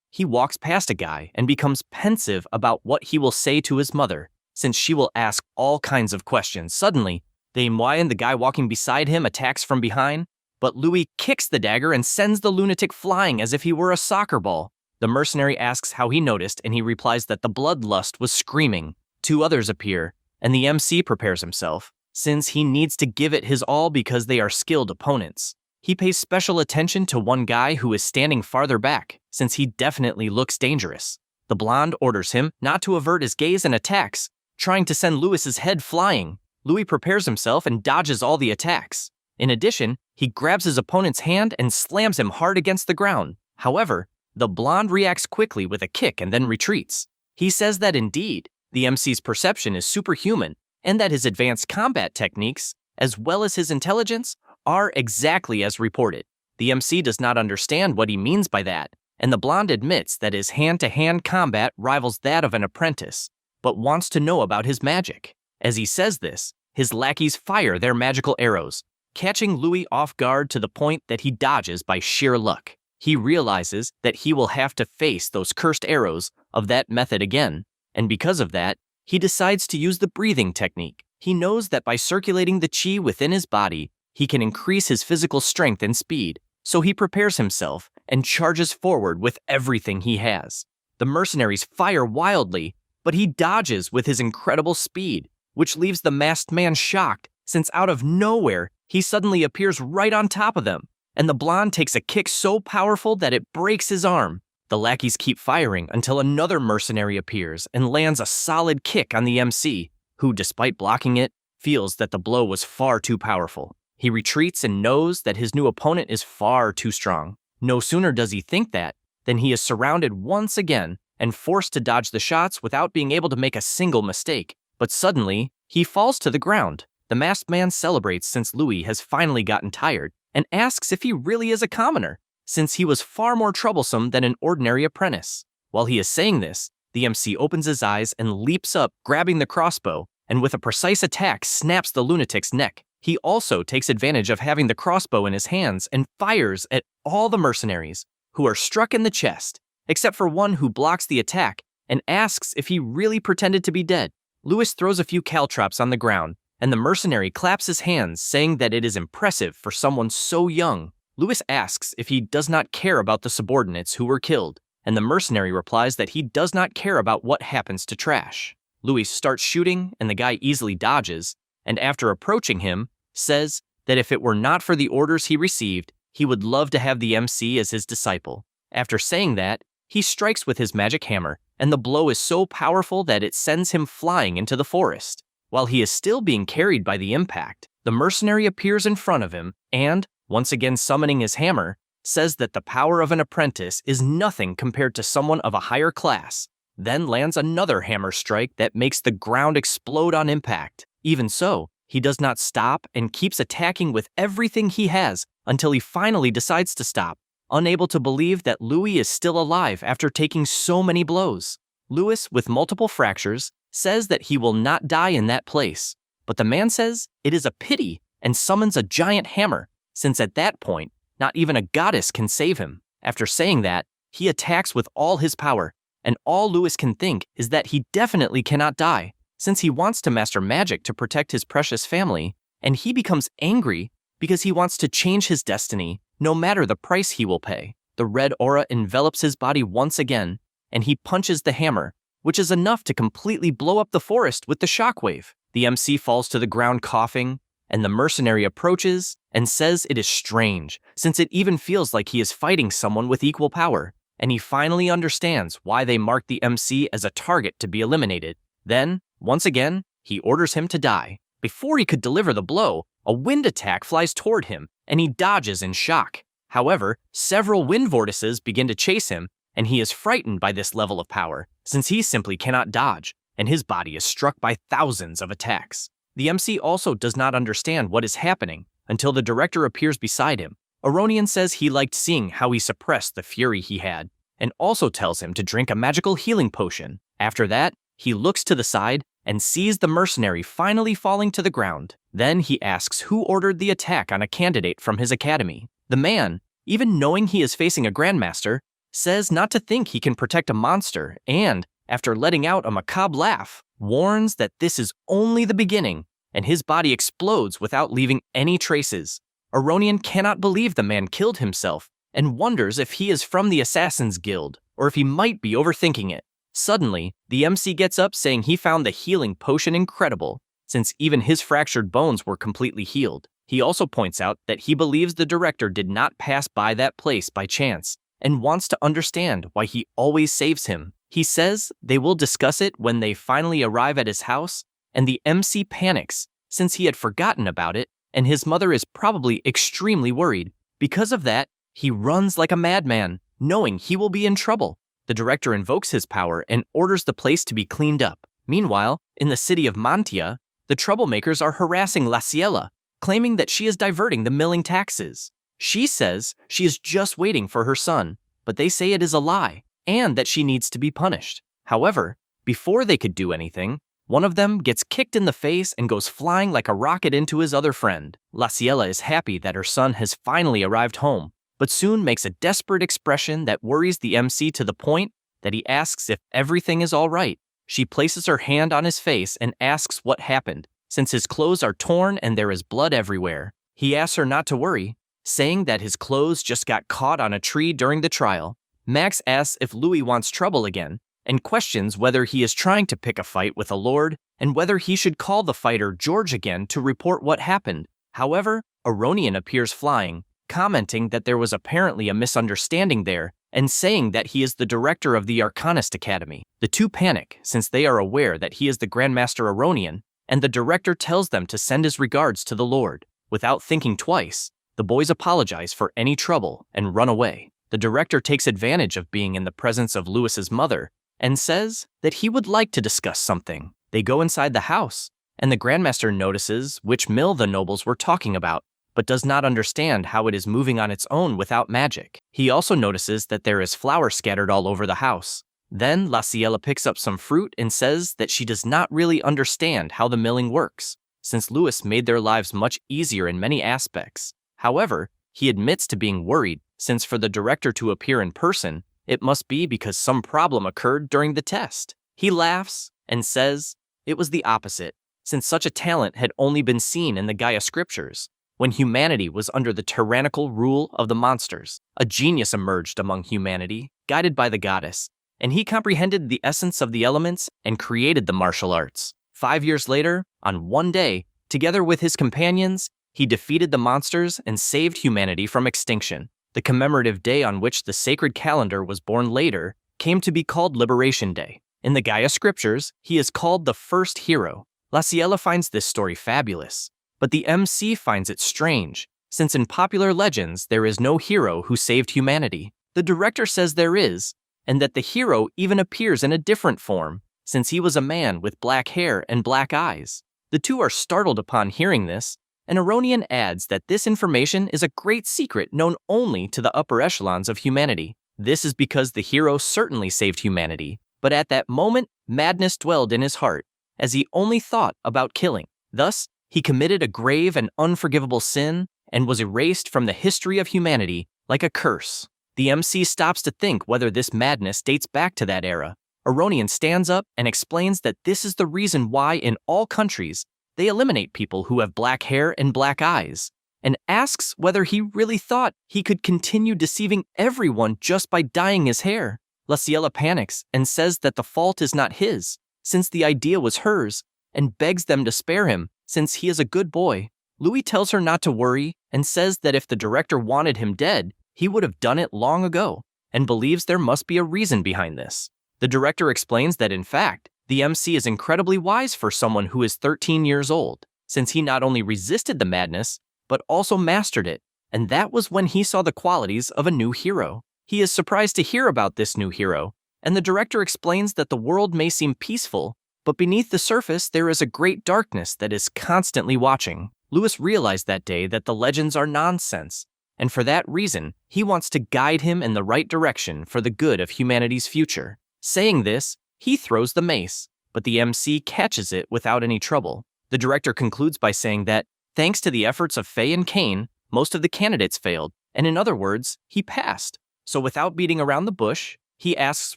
he walks past a guy and becomes pensive about what he will say to his mother, since she will ask all kinds of questions. Suddenly, the guy walking beside him, attacks from behind, but Louis kicks the dagger and sends the lunatic flying as if he were a soccer ball. The mercenary asks how he noticed, and he replies that the bloodlust was screaming. 2 others appear, and the MC prepares himself, since he needs to give it his all because they are skilled opponents. He pays special attention to one guy who is standing farther back, since he definitely looks dangerous. The blonde orders him not to avert his gaze and attacks, trying to send Louis's head flying. Louis prepares himself and dodges all the attacks. In addition, he grabs his opponent's hand and slams him hard against the ground. However, the blonde reacts quickly with a kick and then retreats. He says that indeed, the MC's perception is superhuman, and that his advanced combat techniques, as well as his intelligence, are exactly as reported. The MC does not understand what he means by that, and the blonde admits that his hand-to-hand combat rivals that of an apprentice, but wants to know about his magic. As he says this, his lackeys fire their magical arrows, catching Louis off guard to the point that he dodges by sheer luck. He realizes that he will have to face those cursed arrows of that method again, and because of that, he decides to use the breathing technique. He knows that by circulating the chi within his body, he can increase his physical strength and speed, so he prepares himself and charges forward with everything he has. The mercenaries fire wildly, but he dodges with his incredible speed, which leaves the masked man shocked, since out of nowhere, he suddenly appears right on top of them, and the blonde takes a kick so powerful that it breaks his arm. The lackeys keep firing until another mercenary appears and lands a solid kick on the MC, who, despite blocking it, feels that the blow was far too powerful. He retreats and knows that his new opponent is far too strong. No sooner does he think that, than he is surrounded once again and forced to dodge the shots without being able to make a single mistake. But suddenly, he falls to the ground. The masked man celebrates since Louis has finally gotten tired and asks if he really is a commoner, since he was far more troublesome than an ordinary apprentice. While he is saying this, the MC opens his eyes and leaps up, grabbing the crossbow, and with a precise attack snaps the lunatic's neck. He also takes advantage of having the crossbow in his hands and fires at all the mercenaries, who are struck in the chest, except for one who blocks the attack and asks if he really pretended to be dead. Louis throws a few caltrops on the ground, and the mercenary claps his hands, saying that it is impressive for someone so young. Louis asks if he does not care about the subordinates who were killed, and the mercenary replies that he does not care about what happens to trash. Louis starts shooting, and the guy easily dodges, and after approaching him, says that if it were not for the orders he received, he would love to have the MC as his disciple. After saying that, he strikes with his magic hammer, and the blow is so powerful that it sends him flying into the forest. While he is still being carried by the impact, the mercenary appears in front of him and, once again summoning his hammer, says that the power of an apprentice is nothing compared to someone of a higher class, then lands another hammer strike that makes the ground explode on impact. Even so, he does not stop and keeps attacking with everything he has until he finally decides to stop, unable to believe that Louis is still alive after taking so many blows. Louis, with multiple fractures, says that he will not die in that place, but the man says it is a pity and summons a giant hammer, since at that point, not even a goddess can save him. After saying that, he attacks with all his power, and all Louis can think is that he definitely cannot die, since he wants to master magic to protect his precious family, and he becomes angry because he wants to change his destiny, no matter the price he will pay. The red aura envelops his body once again, and he punches the hammer, which is enough to completely blow up the forest with the shockwave. The MC falls to the ground coughing, and the mercenary approaches and says it is strange, since it even feels like he is fighting someone with equal power, and he finally understands why they marked the MC as a target to be eliminated. Then, once again, he orders him to die. Before he could deliver the blow, a wind attack flies toward him, and he dodges in shock. However, several wind vortices begin to chase him, and he is frightened by this level of power, since he simply cannot dodge, and his body is struck by thousands of attacks. The MC also does not understand what is happening until the director appears beside him. Oronian says he liked seeing how he suppressed the fury he had, and also tells him to drink a magical healing potion. After that, he looks to the side and sees the mercenary finally falling to the ground. Then he asks who ordered the attack on a candidate from his academy. The man, even knowing he is facing a grandmaster, says not to think he can protect a monster and, after letting out a macabre laugh, warns that this is only the beginning, and his body explodes without leaving any traces. Oronian cannot believe the man killed himself and wonders if he is from the Assassin's Guild or if he might be overthinking it. Suddenly, the MC gets up saying he found the healing potion incredible, since even his fractured bones were completely healed. He also points out that he believes the director did not pass by that place by chance and wants to understand why he always saves him. He says they will discuss it when they finally arrive at his house, and the MC panics since he had forgotten about it, and his mother is probably extremely worried. Because of that, he runs like a madman, knowing he will be in trouble. The director invokes his power and orders the place to be cleaned up. Meanwhile, in the city of Mantia, the troublemakers are harassing La Ciela, claiming that she is diverting the milling taxes. She says she is just waiting for her son, but they say it is a lie, and that she needs to be punished. However, before they could do anything, one of them gets kicked in the face and goes flying like a rocket into his other friend. La Ciela is happy that her son has finally arrived home, but soon makes a desperate expression that worries the MC to the point that he asks if everything is all right. She places her hand on his face and asks what happened, since his clothes are torn and there is blood everywhere. He asks her not to worry, saying that his clothes just got caught on a tree during the trial. Max asks if Louis wants trouble again, and questions whether he is trying to pick a fight with a lord and whether he should call the fighter George again to report what happened. However, Aronian appears flying, commenting that there was apparently a misunderstanding there and saying that he is the director of the Arcanist Academy. The two panic since they are aware that he is the Grandmaster Aronian, and the director tells them to send his regards to the Lord. Without thinking twice, the boys apologize for any trouble and run away. The director takes advantage of being in the presence of Louis's mother and says that he would like to discuss something. They go inside the house, and the Grandmaster notices which mill the nobles were talking about, but does not understand how it is moving on its own without magic. He also notices that there is flour scattered all over the house. Then La Ciela picks up some fruit and says that she does not really understand how the milling works, since Louis made their lives much easier in many aspects. However, he admits to being worried, since for the director to appear in person, it must be because some problem occurred during the test. He laughs and says it was the opposite, since such a talent had only been seen in the Gaia scriptures, when humanity was under the tyrannical rule of the monsters. A genius emerged among humanity, guided by the goddess, and he comprehended the essence of the elements and created the martial arts. 5 years later, on one day, together with his companions, he defeated the monsters and saved humanity from extinction. The commemorative day on which the sacred calendar was born later came to be called Liberation Day. In the Gaia scriptures, he is called the first hero. La Ciela finds this story fabulous, but the MC finds it strange, since in popular legends there is no hero who saved humanity. The director says there is, and that the hero even appears in a different form, since he was a man with black hair and black eyes. The two are startled upon hearing this, and Aronian adds that this information is a great secret known only to the upper echelons of humanity. This is because the hero certainly saved humanity, but at that moment, madness dwelled in his heart, as he only thought about killing. Thus, he committed a grave and unforgivable sin and was erased from the history of humanity like a curse. The MC stops to think whether this madness dates back to that era. Aronian stands up and explains that this is the reason why in all countries they eliminate people who have black hair and black eyes, and asks whether he really thought he could continue deceiving everyone just by dyeing his hair. La Ciela panics and says that the fault is not his, since the idea was hers, and begs them to spare him, since he is a good boy. Louis tells her not to worry and says that if the director wanted him dead, he would have done it long ago, and believes there must be a reason behind this. The director explains that in fact, the MC is incredibly wise for someone who is 13 years old, since he not only resisted the madness, but also mastered it, and that was when he saw the qualities of a new hero. He is surprised to hear about this new hero, and the director explains that the world may seem peaceful, but beneath the surface there is a great darkness that is constantly watching. Louis realized that day that the legends are nonsense, and for that reason, he wants to guide him in the right direction for the good of humanity's future. Saying this, he throws the mace, but the MC catches it without any trouble. The director concludes by saying that, thanks to the efforts of Faye and Cain, most of the candidates failed, and in other words, he passed. So without beating around the bush, he asks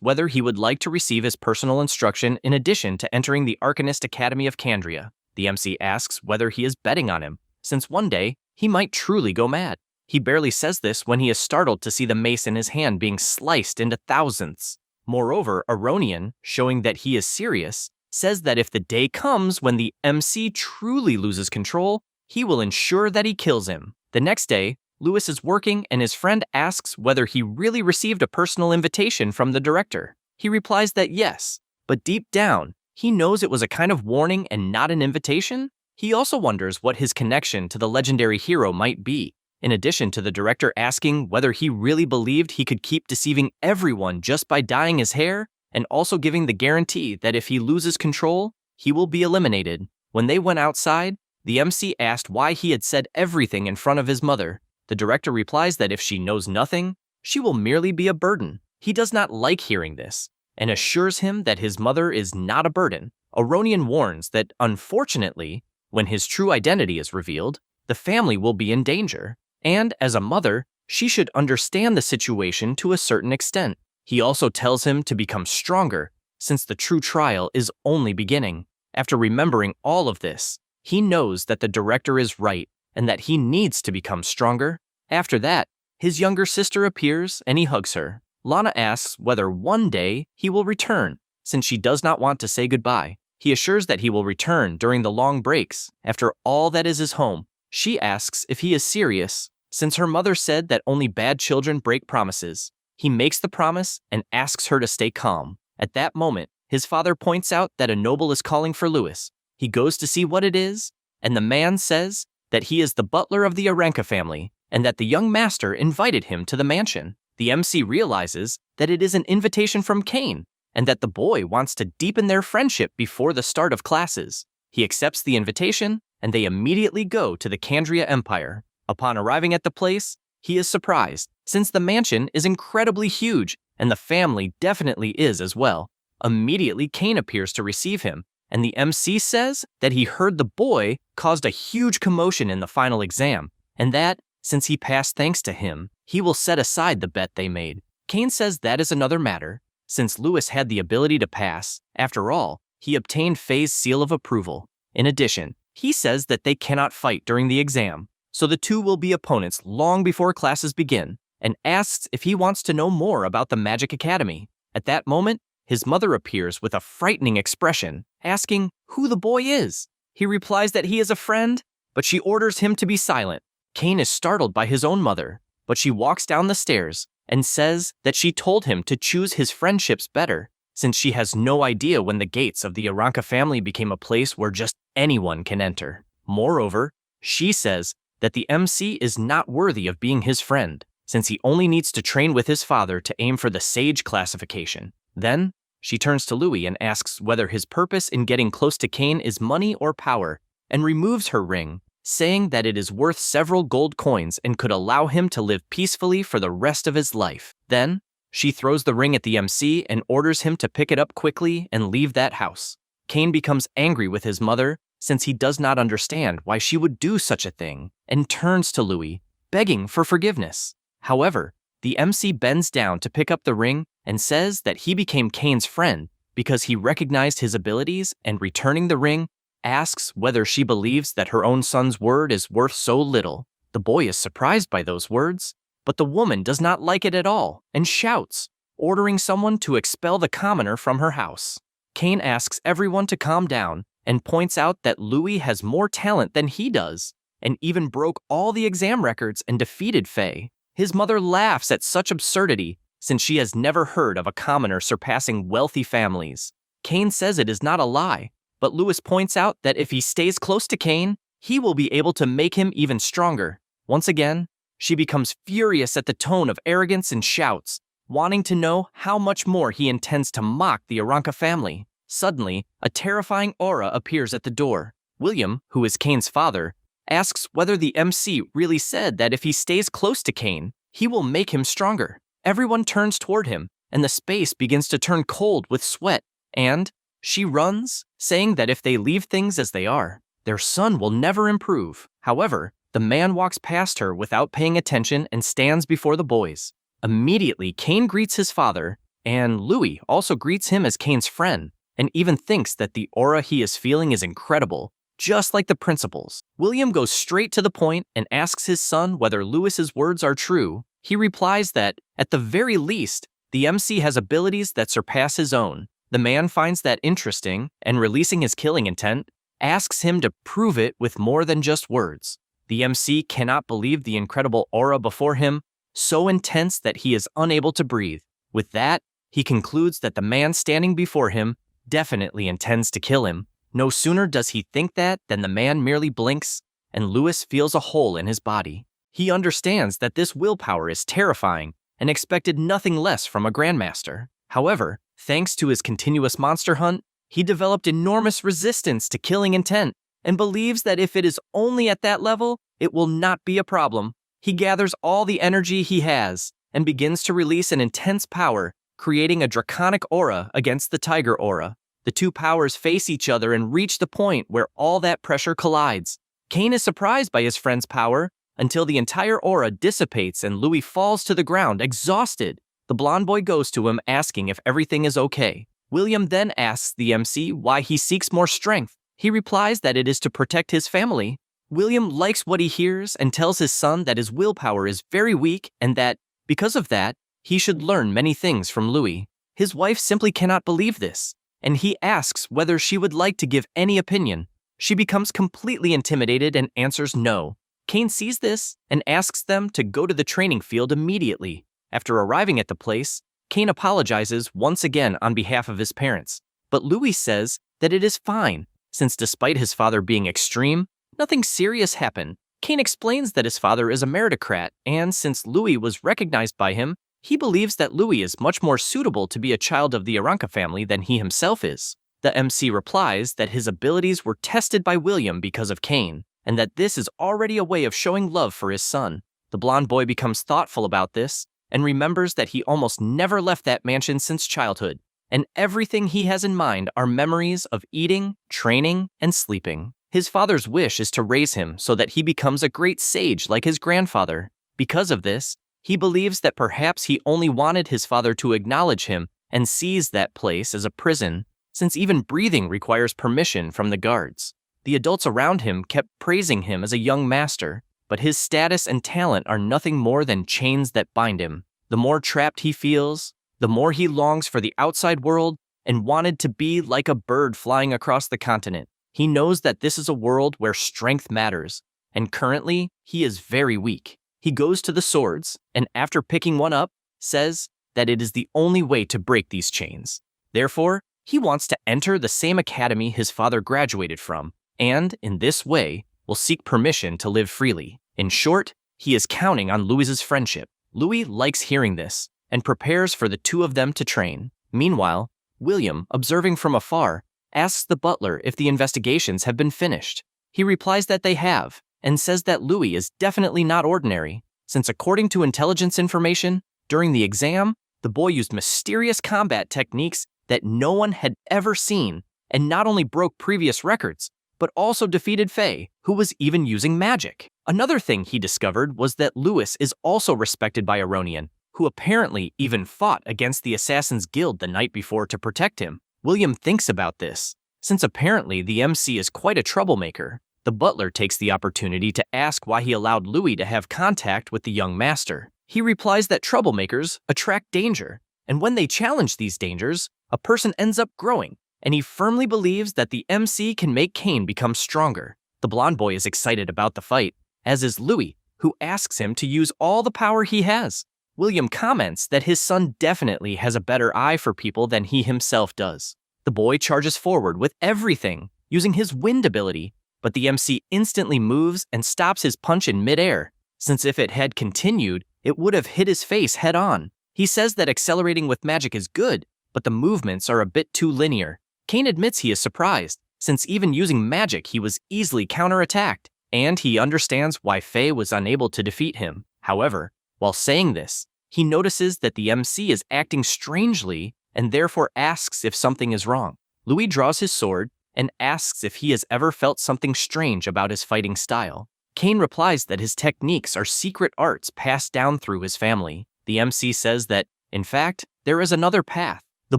whether he would like to receive his personal instruction in addition to entering the Arcanist Academy of Candria. The MC asks whether he is betting on him, since one day he might truly go mad. He barely says this when he is startled to see the mace in his hand being sliced into thousandths. Moreover, Aronian, showing that he is serious, says that if the day comes when the MC truly loses control, he will ensure that he kills him. The next day, Louis is working and his friend asks whether he really received a personal invitation from the director. He replies that yes, but deep down, he knows it was a kind of warning and not an invitation. He also wonders what his connection to the legendary hero might be. In addition to the director asking whether he really believed he could keep deceiving everyone just by dyeing his hair, and also giving the guarantee that if he loses control, he will be eliminated. When they went outside, the MC asked why he had said everything in front of his mother. The director replies that if she knows nothing, she will merely be a burden. He does not like hearing this, and assures him that his mother is not a burden. Aronian warns that, unfortunately, when his true identity is revealed, the family will be in danger. And, as a mother, she should understand the situation to a certain extent. He also tells him to become stronger, since the true trial is only beginning. After remembering all of this, he knows that the director is right, and that he needs to become stronger. After that, his younger sister appears and he hugs her. Lana asks whether one day he will return, since she does not want to say goodbye. He assures that he will return during the long breaks, after all that is his home. She asks if he is serious, since her mother said that only bad children break promises. He makes the promise and asks her to stay calm. At that moment, his father points out that a noble is calling for Lewis. He goes to see what it is, and the man says that he is the butler of the Oranka family, and that the young master invited him to the mansion. The MC realizes that it is an invitation from Cain, and that the boy wants to deepen their friendship before the start of classes. He accepts the invitation, and they immediately go to the Candria Empire. Upon arriving at the place, he is surprised, since the mansion is incredibly huge, and the family definitely is as well. Immediately, Cain appears to receive him, and the MC says that he heard the boy caused a huge commotion in the final exam, and that, since he passed thanks to him, he will set aside the bet they made. Cain says that is another matter, since Lewis had the ability to pass. After all, he obtained Faye's seal of approval. In addition, he says that they cannot fight during the exam, so the two will be opponents long before classes begin, and asks if he wants to know more about the Magic Academy. At that moment, his mother appears with a frightening expression, asking who the boy is. He replies that he is a friend, but she orders him to be silent. Cain is startled by his own mother, but she walks down the stairs and says that she told him to choose his friendships better, since she has no idea when the gates of the Oranka family became a place where just anyone can enter. Moreover, she says that the MC is not worthy of being his friend, since he only needs to train with his father to aim for the sage classification. Then, she turns to Louis and asks whether his purpose in getting close to Cain is money or power, and removes her ring, saying that it is worth several gold coins and could allow him to live peacefully for the rest of his life. Then, she throws the ring at the MC and orders him to pick it up quickly and leave that house. Cain becomes angry with his mother, since he does not understand why she would do such a thing, and turns to Louis, begging for forgiveness. However, the MC bends down to pick up the ring and says that he became Cain's friend because he recognized his abilities, and returning the ring, asks whether she believes that her own son's word is worth so little. The boy is surprised by those words, but the woman does not like it at all and shouts, ordering someone to expel the commoner from her house. Cain asks everyone to calm down and points out that Louis has more talent than he does, and even broke all the exam records and defeated Faye. His mother laughs at such absurdity, since she has never heard of a commoner surpassing wealthy families. Cain says it is not a lie, but Lewis points out that if he stays close to Cain, he will be able to make him even stronger. Once again, she becomes furious at the tone of arrogance and shouts, wanting to know how much more he intends to mock the Oranka family. Suddenly, a terrifying aura appears at the door. William, who is Cain's father, asks whether the MC really said that if he stays close to Cain, he will make him stronger. Everyone turns toward him, and the space begins to turn cold with sweat, and she runs, saying that if they leave things as they are, their son will never improve. However, the man walks past her without paying attention and stands before the boys. Immediately, Cain greets his father, and Louis also greets him as Cain's friend, and even thinks that the aura he is feeling is incredible, just like the principal's. William goes straight to the point and asks his son whether Lewis's words are true. He replies that, at the very least, the MC has abilities that surpass his own. The man finds that interesting, and releasing his killing intent, asks him to prove it with more than just words. The MC cannot believe the incredible aura before him, so intense that he is unable to breathe. With that, he concludes that the man standing before him definitely intends to kill him. No sooner does he think that than the man merely blinks, and Lewis feels a hole in his body. He understands that this willpower is terrifying and expected nothing less from a grandmaster. However, thanks to his continuous monster hunt, he developed enormous resistance to killing intent and believes that if it is only at that level, it will not be a problem. He gathers all the energy he has and begins to release an intense power, creating a draconic aura against the tiger aura. The two powers face each other and reach the point where all that pressure collides. Cain is surprised by his friend's power until the entire aura dissipates and Louis falls to the ground, exhausted. The blonde boy goes to him asking if everything is okay. William then asks the MC why he seeks more strength. He replies that it is to protect his family. William likes what he hears and tells his son that his willpower is very weak and that, because of that, he should learn many things from Louis. His wife simply cannot believe this, and he asks whether she would like to give any opinion. She becomes completely intimidated and answers no. Cain sees this and asks them to go to the training field immediately. After arriving at the place, Cain apologizes once again on behalf of his parents, but Louis says that it is fine, since despite his father being extreme, nothing serious happened. Cain explains that his father is a meritocrat, and since Louis was recognized by him, he believes that Louis is much more suitable to be a child of the Oranka family than he himself is. The MC replies that his abilities were tested by William because of Cain, and that this is already a way of showing love for his son. The blonde boy becomes thoughtful about this, and remembers that he almost never left that mansion since childhood, and everything he has in mind are memories of eating, training, and sleeping. His father's wish is to raise him so that he becomes a great sage like his grandfather. Because of this, he believes that perhaps he only wanted his father to acknowledge him and sees that place as a prison, since even breathing requires permission from the guards. The adults around him kept praising him as a young master, but his status and talent are nothing more than chains that bind him. The more trapped he feels, the more he longs for the outside world and wanted to be like a bird flying across the continent. He knows that this is a world where strength matters, and currently, he is very weak. He goes to the swords, and after picking one up, says that it is the only way to break these chains. Therefore, he wants to enter the same academy his father graduated from, and, in this way, will seek permission to live freely. In short, he is counting on Louis's friendship. Louis likes hearing this, and prepares for the two of them to train. Meanwhile, William, observing from afar, asks the butler if the investigations have been finished. He replies that they have, and says that Louis is definitely not ordinary, since according to intelligence information, during the exam, the boy used mysterious combat techniques that no one had ever seen, and not only broke previous records, but also defeated Faye, who was even using magic. Another thing he discovered was that Louis is also respected by Aronian, who apparently even fought against the Assassin's Guild the night before to protect him. William thinks about this, since apparently the MC is quite a troublemaker. The butler takes the opportunity to ask why he allowed Louis to have contact with the young master. He replies that troublemakers attract danger, and when they challenge these dangers, a person ends up growing, and he firmly believes that the MC can make Cain become stronger. The blonde boy is excited about the fight, as is Louis, who asks him to use all the power he has. William comments that his son definitely has a better eye for people than he himself does. The boy charges forward with everything, using his wind ability, but the MC instantly moves and stops his punch in midair, since if it had continued, it would have hit his face head-on. He says that accelerating with magic is good, but the movements are a bit too linear. Cain admits he is surprised, since even using magic he was easily counterattacked, and he understands why Faye was unable to defeat him. However, while saying this, he notices that the MC is acting strangely and therefore asks if something is wrong. Louis draws his sword and asks if he has ever felt something strange about his fighting style. Cain replies that his techniques are secret arts passed down through his family. The MC says that, in fact, there is another path. The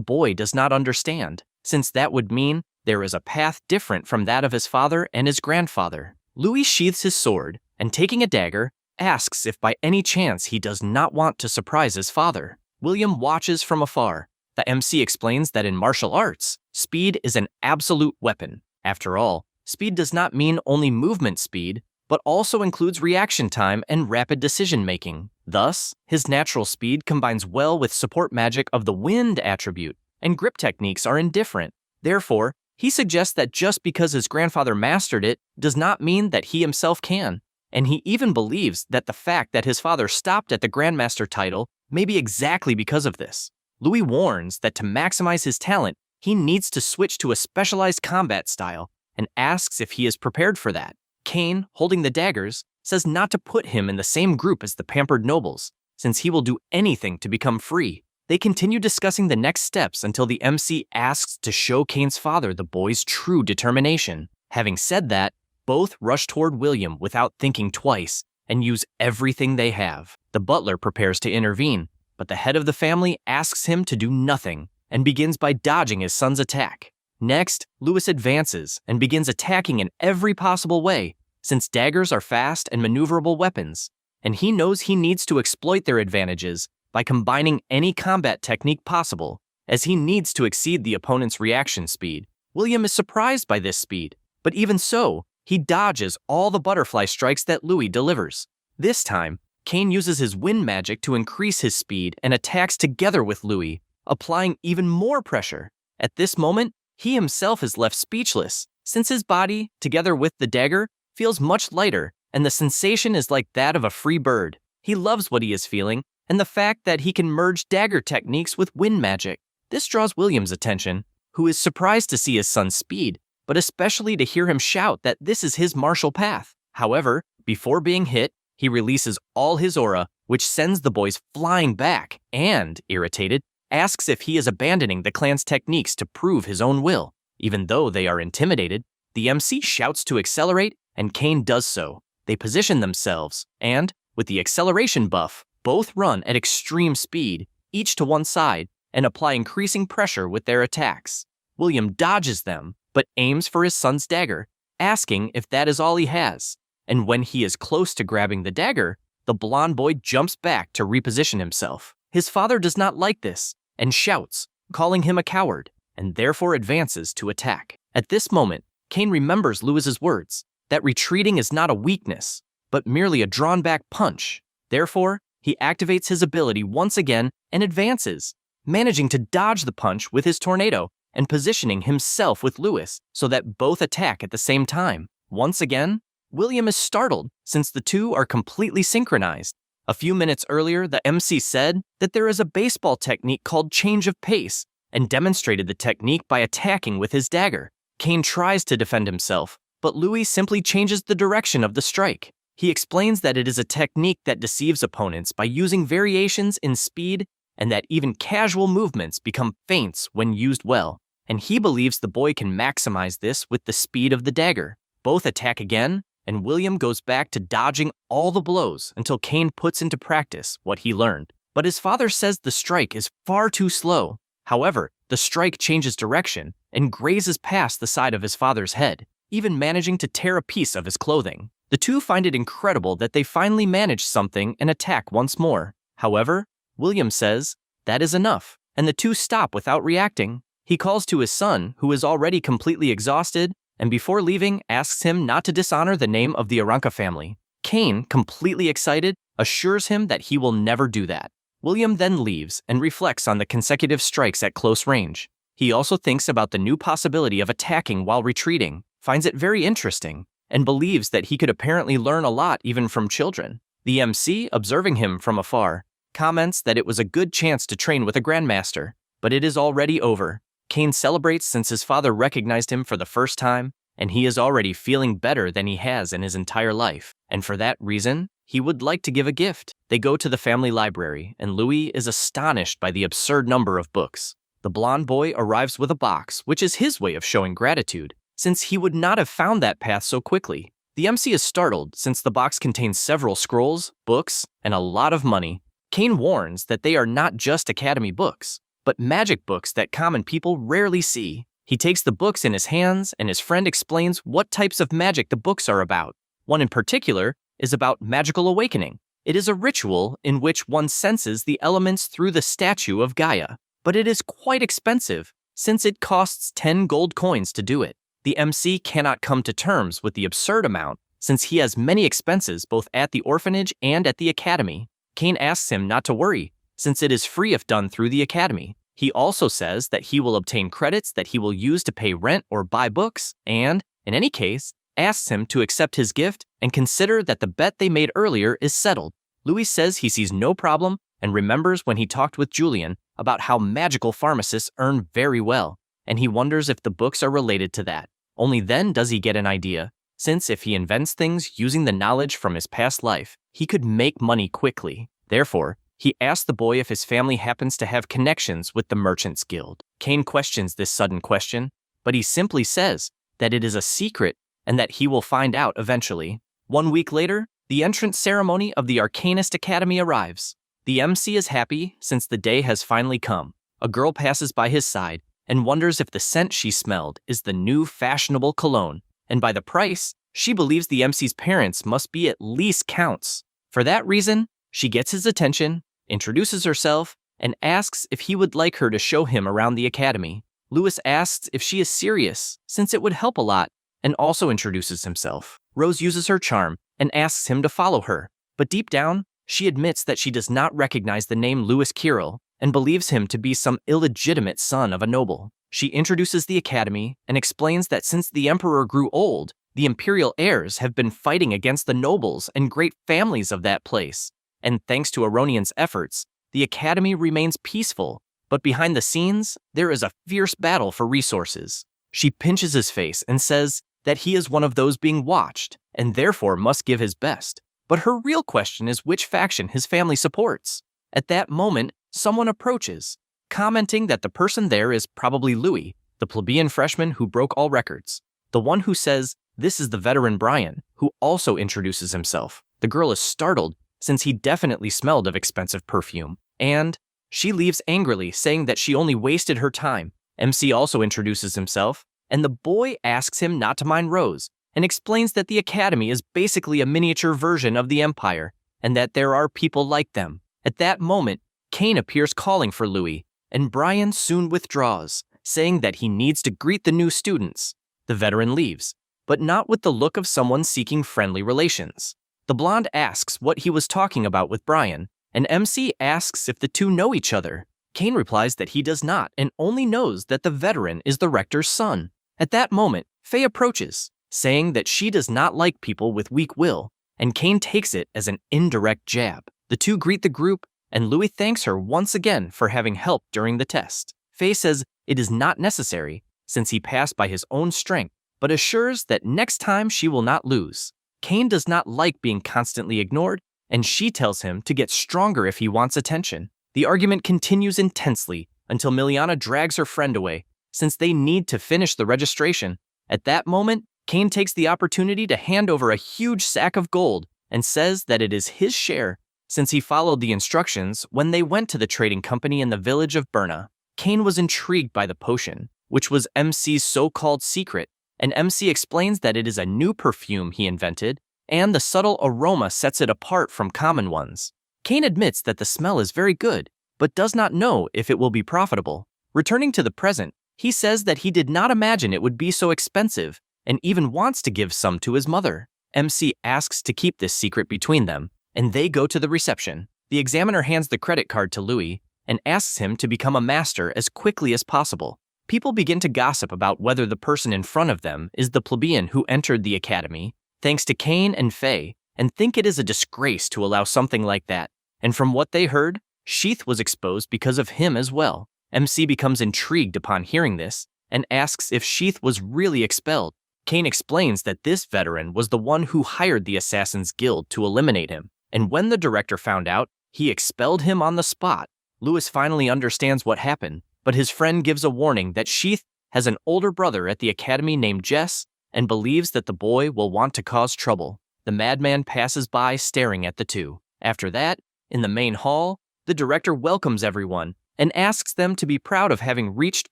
boy does not understand, since that would mean there is a path different from that of his father and his grandfather. Louis sheaths his sword, and taking a dagger, asks if by any chance he does not want to surprise his father. William watches from afar. The MC explains that in martial arts, speed is an absolute weapon. After all, speed does not mean only movement speed, but also includes reaction time and rapid decision-making. Thus, his natural speed combines well with support magic of the wind attribute, and grip techniques are indifferent. Therefore, he suggests that just because his grandfather mastered it does not mean that he himself can, and he even believes that the fact that his father stopped at the Grandmaster title may be exactly because of this. Louis warns that to maximize his talent, he needs to switch to a specialized combat style, and asks if he is prepared for that. Cain, holding the daggers, says not to put him in the same group as the pampered nobles, since he will do anything to become free. They continue discussing the next steps until the MC asks to show Cain's father the boy's true determination. Having said that, both rush toward William without thinking twice and use everything they have. The butler prepares to intervene, but the head of the family asks him to do nothing and begins by dodging his son's attack. Next, Louis advances and begins attacking in every possible way, since daggers are fast and maneuverable weapons, and he knows he needs to exploit their advantages by combining any combat technique possible, as he needs to exceed the opponent's reaction speed. William is surprised by this speed, but even so, he dodges all the butterfly strikes that Louis delivers. This time, Cain uses his wind magic to increase his speed and attacks together with Louis, applying even more pressure. At this moment, he himself is left speechless, since his body, together with the dagger, feels much lighter, and the sensation is like that of a free bird. He loves what he is feeling, and the fact that he can merge dagger techniques with wind magic. This draws William's attention, who is surprised to see his son's speed, but especially to hear him shout that this is his martial path. However, before being hit, he releases all his aura, which sends the boys flying back, and, irritated, asks if he is abandoning the clan's techniques to prove his own will. Even though they are intimidated, the MC shouts to accelerate, and Cain does so. They position themselves, and, with the acceleration buff, both run at extreme speed, each to one side, and apply increasing pressure with their attacks. William dodges them, but aims for his son's dagger, asking if that is all he has. And when he is close to grabbing the dagger, the blonde boy jumps back to reposition himself. His father does not like this, and shouts, calling him a coward, and therefore advances to attack. At this moment, Cain remembers Louis's words, that retreating is not a weakness, but merely a drawn-back punch. Therefore, he activates his ability once again and advances, managing to dodge the punch with his tornado and positioning himself with Louis so that both attack at the same time. Once again, William is startled since the two are completely synchronized. A few minutes earlier, the MC said that there is a baseball technique called change of pace and demonstrated the technique by attacking with his dagger. Cain tries to defend himself, but Louis simply changes the direction of the strike. He explains that it is a technique that deceives opponents by using variations in speed and that even casual movements become feints when used well, and he believes the boy can maximize this with the speed of the dagger. Both attack again, and William goes back to dodging all the blows until Cain puts into practice what he learned. But his father says the strike is far too slow. However, the strike changes direction and grazes past the side of his father's head, even managing to tear a piece of his clothing. The two find it incredible that they finally manage something and attack once more. However, William says, that is enough, and the two stop without reacting. He calls to his son, who is already completely exhausted, and before leaving, asks him not to dishonor the name of the Oranka family. Cain, completely excited, assures him that he will never do that. William then leaves and reflects on the consecutive strikes at close range. He also thinks about the new possibility of attacking while retreating, finds it very interesting, and believes that he could apparently learn a lot even from children. The MC, observing him from afar, comments that it was a good chance to train with a grandmaster, but it is already over. Cain celebrates since his father recognized him for the first time, and he is already feeling better than he has in his entire life, and for that reason, he would like to give a gift. They go to the family library, and Louis is astonished by the absurd number of books. The blonde boy arrives with a box, which is his way of showing gratitude, since he would not have found that path so quickly. The MC is startled since the box contains several scrolls, books, and a lot of money. Cain warns that they are not just academy books, but magic books that common people rarely see. He takes the books in his hands, and his friend explains what types of magic the books are about. One in particular is about magical awakening. It is a ritual in which one senses the elements through the statue of Gaia, but it is quite expensive since it costs 10 gold coins to do it. The MC cannot come to terms with the absurd amount since he has many expenses both at the orphanage and at the academy. Cain asks him not to worry, since it is free if done through the academy. He also says that he will obtain credits that he will use to pay rent or buy books, and, in any case, asks him to accept his gift and consider that the bet they made earlier is settled. Louis says he sees no problem and remembers when he talked with Julian about how magical pharmacists earn very well, and he wonders if the books are related to that. Only then does he get an idea, since if he invents things using the knowledge from his past life, he could make money quickly. Therefore, he asks the boy if his family happens to have connections with the Merchants Guild. Cain questions this sudden question, but he simply says that it is a secret and that he will find out eventually. 1 week later, the entrance ceremony of the Arcanist Academy arrives. The MC is happy since the day has finally come. A girl passes by his side and wonders if the scent she smelled is the new fashionable cologne, and by the price, She believes the MC's parents must be at least counts. For that reason, she gets his attention, introduces herself, and asks if he would like her to show him around the academy. Lewis asks if she is serious, since it would help a lot, and also introduces himself. Rose uses her charm and asks him to follow her, but deep down, she admits that she does not recognize the name Louis Kirill and believes him to be some illegitimate son of a noble. She introduces the academy and explains that since the emperor grew old, the imperial heirs have been fighting against the nobles and great families of that place, and thanks to Aronion's efforts, the academy remains peaceful, but behind the scenes, there is a fierce battle for resources. She pinches his face and says that he is one of those being watched, and therefore must give his best. But her real question is which faction his family supports. At that moment, someone approaches, commenting that the person there is probably Louis, the plebeian freshman who broke all records. The one who says, "This is the veteran Brian," who also introduces himself. The girl is startled, since he definitely smelled of expensive perfume, and she leaves angrily, saying that she only wasted her time. MC also introduces himself, and the boy asks him not to mind Rose, and explains that the academy is basically a miniature version of the Empire, and that there are people like them. At that moment, Cain appears calling for Louis, and Brian soon withdraws, saying that he needs to greet the new students. The veteran leaves, but not with the look of someone seeking friendly relations. The blonde asks what he was talking about with Brian, and MC asks if the two know each other. Cain replies that he does not and only knows that the veteran is the rector's son. At that moment, Faye approaches, saying that she does not like people with weak will, and Cain takes it as an indirect jab. The two greet the group, and Louis thanks her once again for having helped during the test. Faye says it is not necessary, since he passed by his own strength, but assures that next time she will not lose. Cain does not like being constantly ignored, and she tells him to get stronger if he wants attention. The argument continues intensely until Miliana drags her friend away, since they need to finish the registration. At that moment, Cain takes the opportunity to hand over a huge sack of gold and says that it is his share, since he followed the instructions when they went to the trading company in the village of Berna. Cain was intrigued by the potion, which was MC's so-called secret, and MC explains that it is a new perfume he invented, and the subtle aroma sets it apart from common ones. Cain admits that the smell is very good, but does not know if it will be profitable. Returning to the present, he says that he did not imagine it would be so expensive, and even wants to give some to his mother. MC asks to keep this secret between them, and they go to the reception. The examiner hands the credit card to Louis and asks him to become a master as quickly as possible. People begin to gossip about whether the person in front of them is the plebeian who entered the academy, thanks to Cain and Faye, and think it is a disgrace to allow something like that. And from what they heard, Sheath was exposed because of him as well. MC becomes intrigued upon hearing this and asks if Sheath was really expelled. Cain explains that this veteran was the one who hired the Assassin's Guild to eliminate him, and when the director found out, he expelled him on the spot. Lewis finally understands what happened, but his friend gives a warning that Sheath has an older brother at the academy named Jess and believes that the boy will want to cause trouble. The madman passes by staring at the two. After that, in the main hall, the director welcomes everyone and asks them to be proud of having reached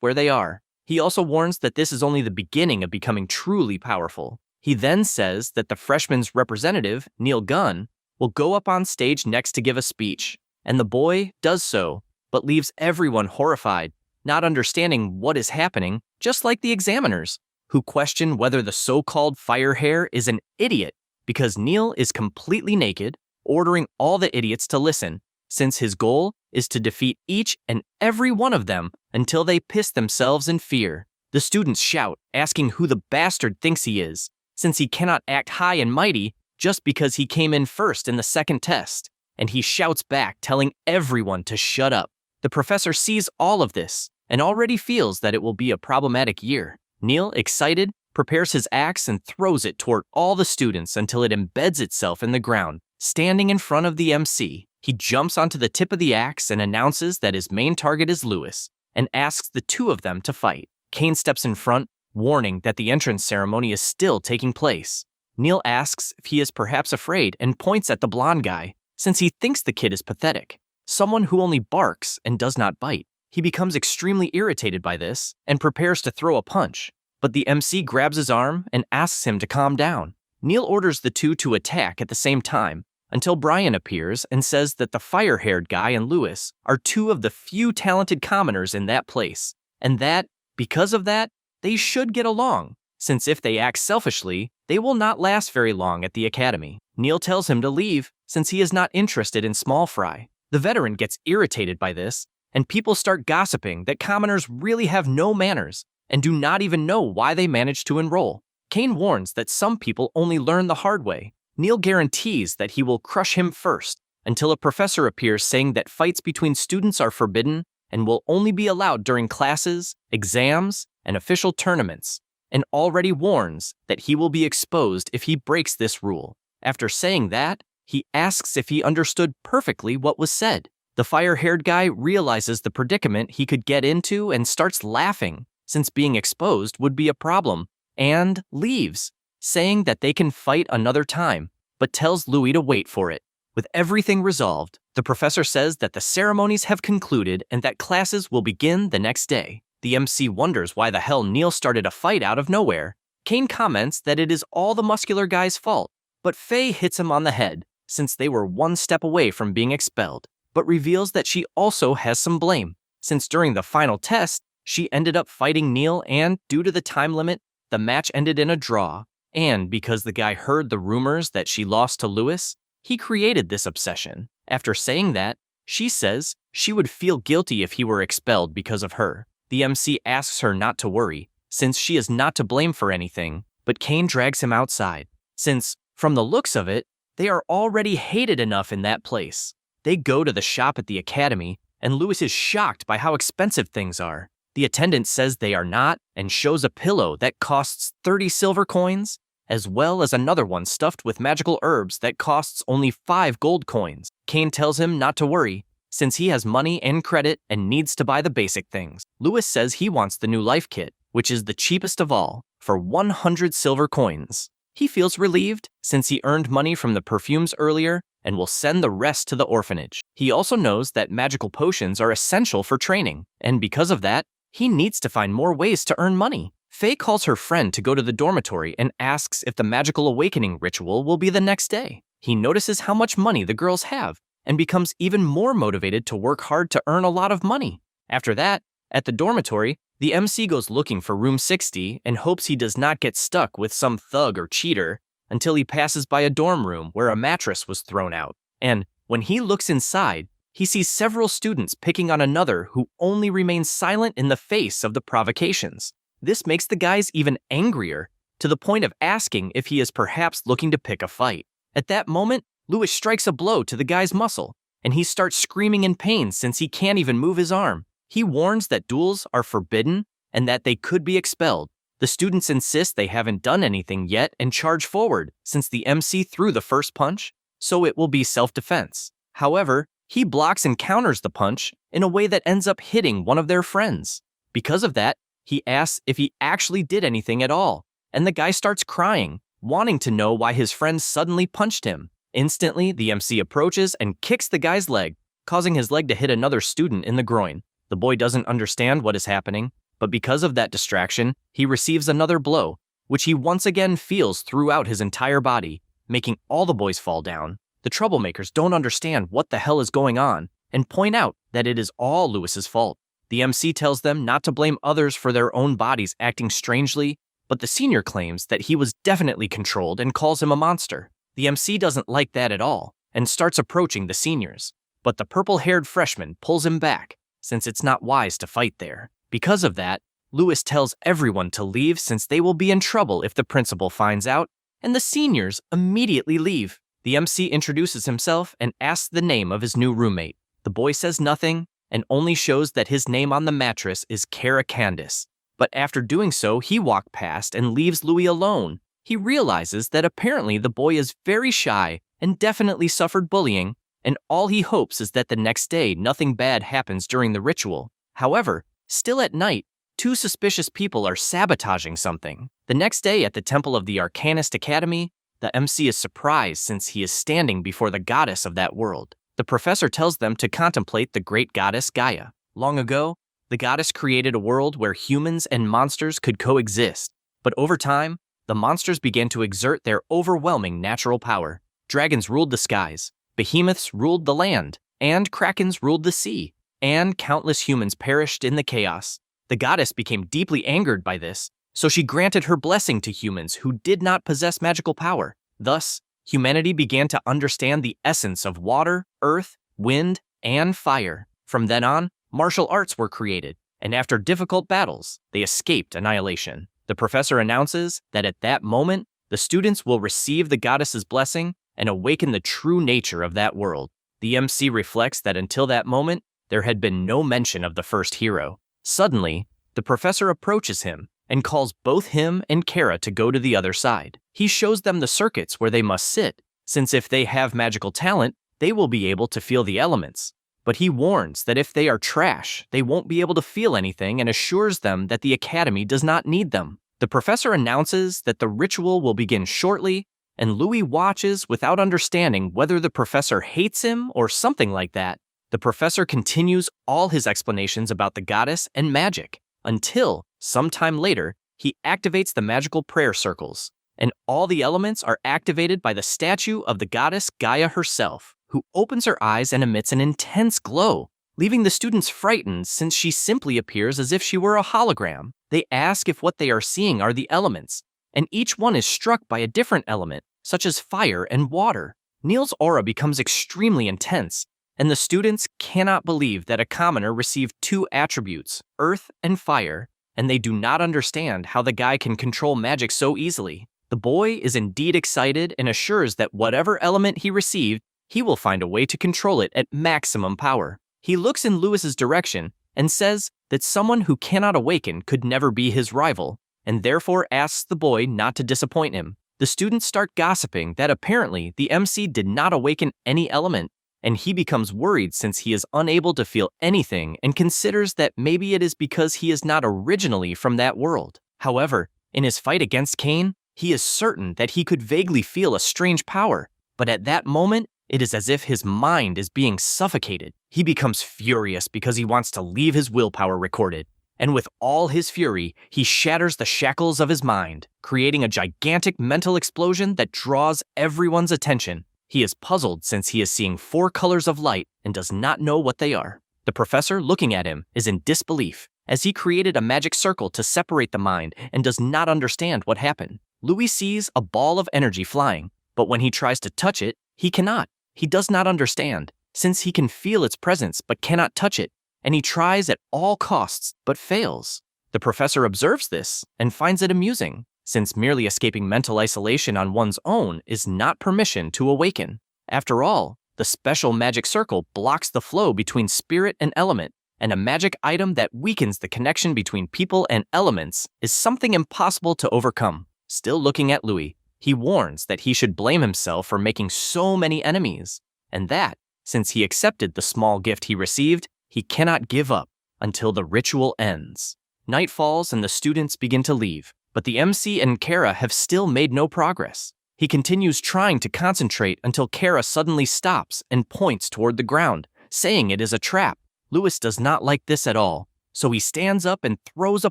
where they are. He also warns that this is only the beginning of becoming truly powerful. He then says that the freshman's representative, Neil Gunn, will go up on stage next to give a speech, and the boy does so, but leaves everyone horrified, not understanding what is happening, just like the examiners, who question whether the so-called fire hair is an idiot because Neil is completely naked, ordering all the idiots to listen, since his goal is to defeat each and every one of them until they piss themselves in fear. The students shout, asking who the bastard thinks he is, since he cannot act high and mighty just because he came in first in the second test, and he shouts back, telling everyone to shut up. The professor sees all of this and already feels that it will be a problematic year. Neil, excited, prepares his axe and throws it toward all the students until it embeds itself in the ground. Standing in front of the MC, he jumps onto the tip of the axe and announces that his main target is Lewis, and asks the two of them to fight. Cain steps in front, warning that the entrance ceremony is still taking place. Neil asks if he is perhaps afraid and points at the blonde guy, since he thinks the kid is pathetic, someone who only barks and does not bite. He becomes extremely irritated by this and prepares to throw a punch, but the MC grabs his arm and asks him to calm down. Neil orders the two to attack at the same time, until Brian appears and says that the fire-haired guy and Lewis are two of the few talented commoners in that place, and that, because of that, they should get along, since if they act selfishly, they will not last very long at the academy. Neil tells him to leave, since he is not interested in small fry. The veteran gets irritated by this, and people start gossiping that commoners really have no manners and do not even know why they managed to enroll. Cain warns that some people only learn the hard way. Neil guarantees that he will crush him first, until a professor appears saying that fights between students are forbidden and will only be allowed during classes, exams, and official tournaments, and already warns that he will be exposed if he breaks this rule. After saying that, he asks if he understood perfectly what was said. The fire-haired guy realizes the predicament he could get into and starts laughing, since being exposed would be a problem, and leaves, saying that they can fight another time, but tells Louis to wait for it. With everything resolved, the professor says that the ceremonies have concluded and that classes will begin the next day. The MC wonders why the hell Neil started a fight out of nowhere. Cain comments that it is all the muscular guy's fault, but Faye hits him on the head, since they were one step away from being expelled, but reveals that she also has some blame, since during the final test, she ended up fighting Neil and, due to the time limit, the match ended in a draw, and because the guy heard the rumors that she lost to Lewis, he created this obsession. After saying that, she says she would feel guilty if he were expelled because of her. The MC asks her not to worry, since she is not to blame for anything, but Cain drags him outside, since, from the looks of it, they are already hated enough in that place. They go to the shop at the academy, and Lewis is shocked by how expensive things are. The attendant says they are not, and shows a pillow that costs 30 silver coins, as well as another one stuffed with magical herbs that costs only 5 gold coins. Cain tells him not to worry, since he has money and credit and needs to buy the basic things. Lewis says he wants the new life kit, which is the cheapest of all, for 100 silver coins. He feels relieved, since he earned money from the perfumes earlier and will send the rest to the orphanage. He also knows that magical potions are essential for training, and because of that, he needs to find more ways to earn money. Faye calls her friend to go to the dormitory and asks if the magical awakening ritual will be the next day. He notices how much money the girls have and becomes even more motivated to work hard to earn a lot of money. After that, at the dormitory, the MC goes looking for room 60 and hopes he does not get stuck with some thug or cheater until he passes by a dorm room where a mattress was thrown out. And when he looks inside, he sees several students picking on another who only remains silent in the face of the provocations. This makes the guys even angrier, to the point of asking if he is perhaps looking to pick a fight. At that moment, Lewis strikes a blow to the guy's muscle, and he starts screaming in pain since he can't even move his arm. He warns that duels are forbidden and that they could be expelled. The students insist they haven't done anything yet and charge forward, since the MC threw the first punch, so it will be self-defense. However, he blocks and counters the punch in a way that ends up hitting one of their friends. Because of that, he asks if he actually did anything at all, and the guy starts crying, wanting to know why his friend suddenly punched him. Instantly, the MC approaches and kicks the guy's leg, causing his leg to hit another student in the groin. The boy doesn't understand what is happening, but because of that distraction, he receives another blow, which he once again feels throughout his entire body, making all the boys fall down. The troublemakers don't understand what the hell is going on and point out that it is all Lewis's fault. The MC tells them not to blame others for their own bodies acting strangely, but the senior claims that he was definitely controlled and calls him a monster. The MC doesn't like that at all and starts approaching the seniors, but the purple-haired freshman pulls him back, since it's not wise to fight there. Because of that, Lewis tells everyone to leave since they will be in trouble if the principal finds out, and the seniors immediately leave. The MC introduces himself and asks the name of his new roommate. The boy says nothing and only shows that his name on the mattress is Kara Candace. But after doing so, he walks past and leaves Louis alone. He realizes that apparently the boy is very shy and definitely suffered bullying, and all he hopes is that the next day nothing bad happens during the ritual. However, still at night, 2 suspicious people are sabotaging something. The next day at the Temple of the Arcanist Academy, the MC is surprised since he is standing before the goddess of that world. The professor tells them to contemplate the great goddess Gaia. Long ago, the goddess created a world where humans and monsters could coexist, but over time, the monsters began to exert their overwhelming natural power. Dragons ruled the skies, behemoths ruled the land, and krakens ruled the sea, and countless humans perished in the chaos. The goddess became deeply angered by this, so she granted her blessing to humans who did not possess magical power. Thus, humanity began to understand the essence of water, earth, wind, and fire. From then on, martial arts were created, and after difficult battles, they escaped annihilation. The professor announces that at that moment, the students will receive the goddess's blessing and awaken the true nature of that world. The MC reflects that until that moment, there had been no mention of the first hero. Suddenly, the professor approaches him and calls both him and Kara to go to the other side. He shows them the circuits where they must sit, since if they have magical talent, they will be able to feel the elements. But he warns that if they are trash, they won't be able to feel anything and assures them that the academy does not need them. The professor announces that the ritual will begin shortly, and Louis watches without understanding whether the professor hates him or something like that. The professor continues all his explanations about the goddess and magic, until, sometime later, he activates the magical prayer circles, and all the elements are activated by the statue of the goddess Gaia herself, who opens her eyes and emits an intense glow, leaving the students frightened since she simply appears as if she were a hologram. They ask if what they are seeing are the elements, and each one is struck by a different element, such as fire and water. Neil's aura becomes extremely intense, and the students cannot believe that a commoner received two attributes, earth and fire, and they do not understand how the guy can control magic so easily. The boy is indeed excited and assures that whatever element he received, he will find a way to control it at maximum power. He looks in Lewis's direction and says that someone who cannot awaken could never be his rival, and therefore asks the boy not to disappoint him. The students start gossiping that apparently the MC did not awaken any element, and he becomes worried since he is unable to feel anything and considers that maybe it is because he is not originally from that world. However, in his fight against Cain, he is certain that he could vaguely feel a strange power, but at that moment, it is as if his mind is being suffocated. He becomes furious because he wants to leave his willpower recorded, and with all his fury, he shatters the shackles of his mind, creating a gigantic mental explosion that draws everyone's attention. He is puzzled since he is seeing 4 colors of light and does not know what they are. The professor, looking at him, is in disbelief, as he created a magic circle to separate the mind and does not understand what happened. Louis sees a ball of energy flying, but when he tries to touch it, he cannot. He does not understand, since he can feel its presence but cannot touch it, and he tries at all costs but fails. The professor observes this and finds it amusing, since merely escaping mental isolation on one's own is not permission to awaken. After all, the special magic circle blocks the flow between spirit and element, and a magic item that weakens the connection between people and elements is something impossible to overcome. Still looking at Louis, he warns that he should blame himself for making so many enemies, and that, since he accepted the small gift he received, he cannot give up until the ritual ends. Night falls and the students begin to leave, but the MC and Kara have still made no progress. He continues trying to concentrate until Kara suddenly stops and points toward the ground, saying it is a trap. Louis does not like this at all, so he stands up and throws a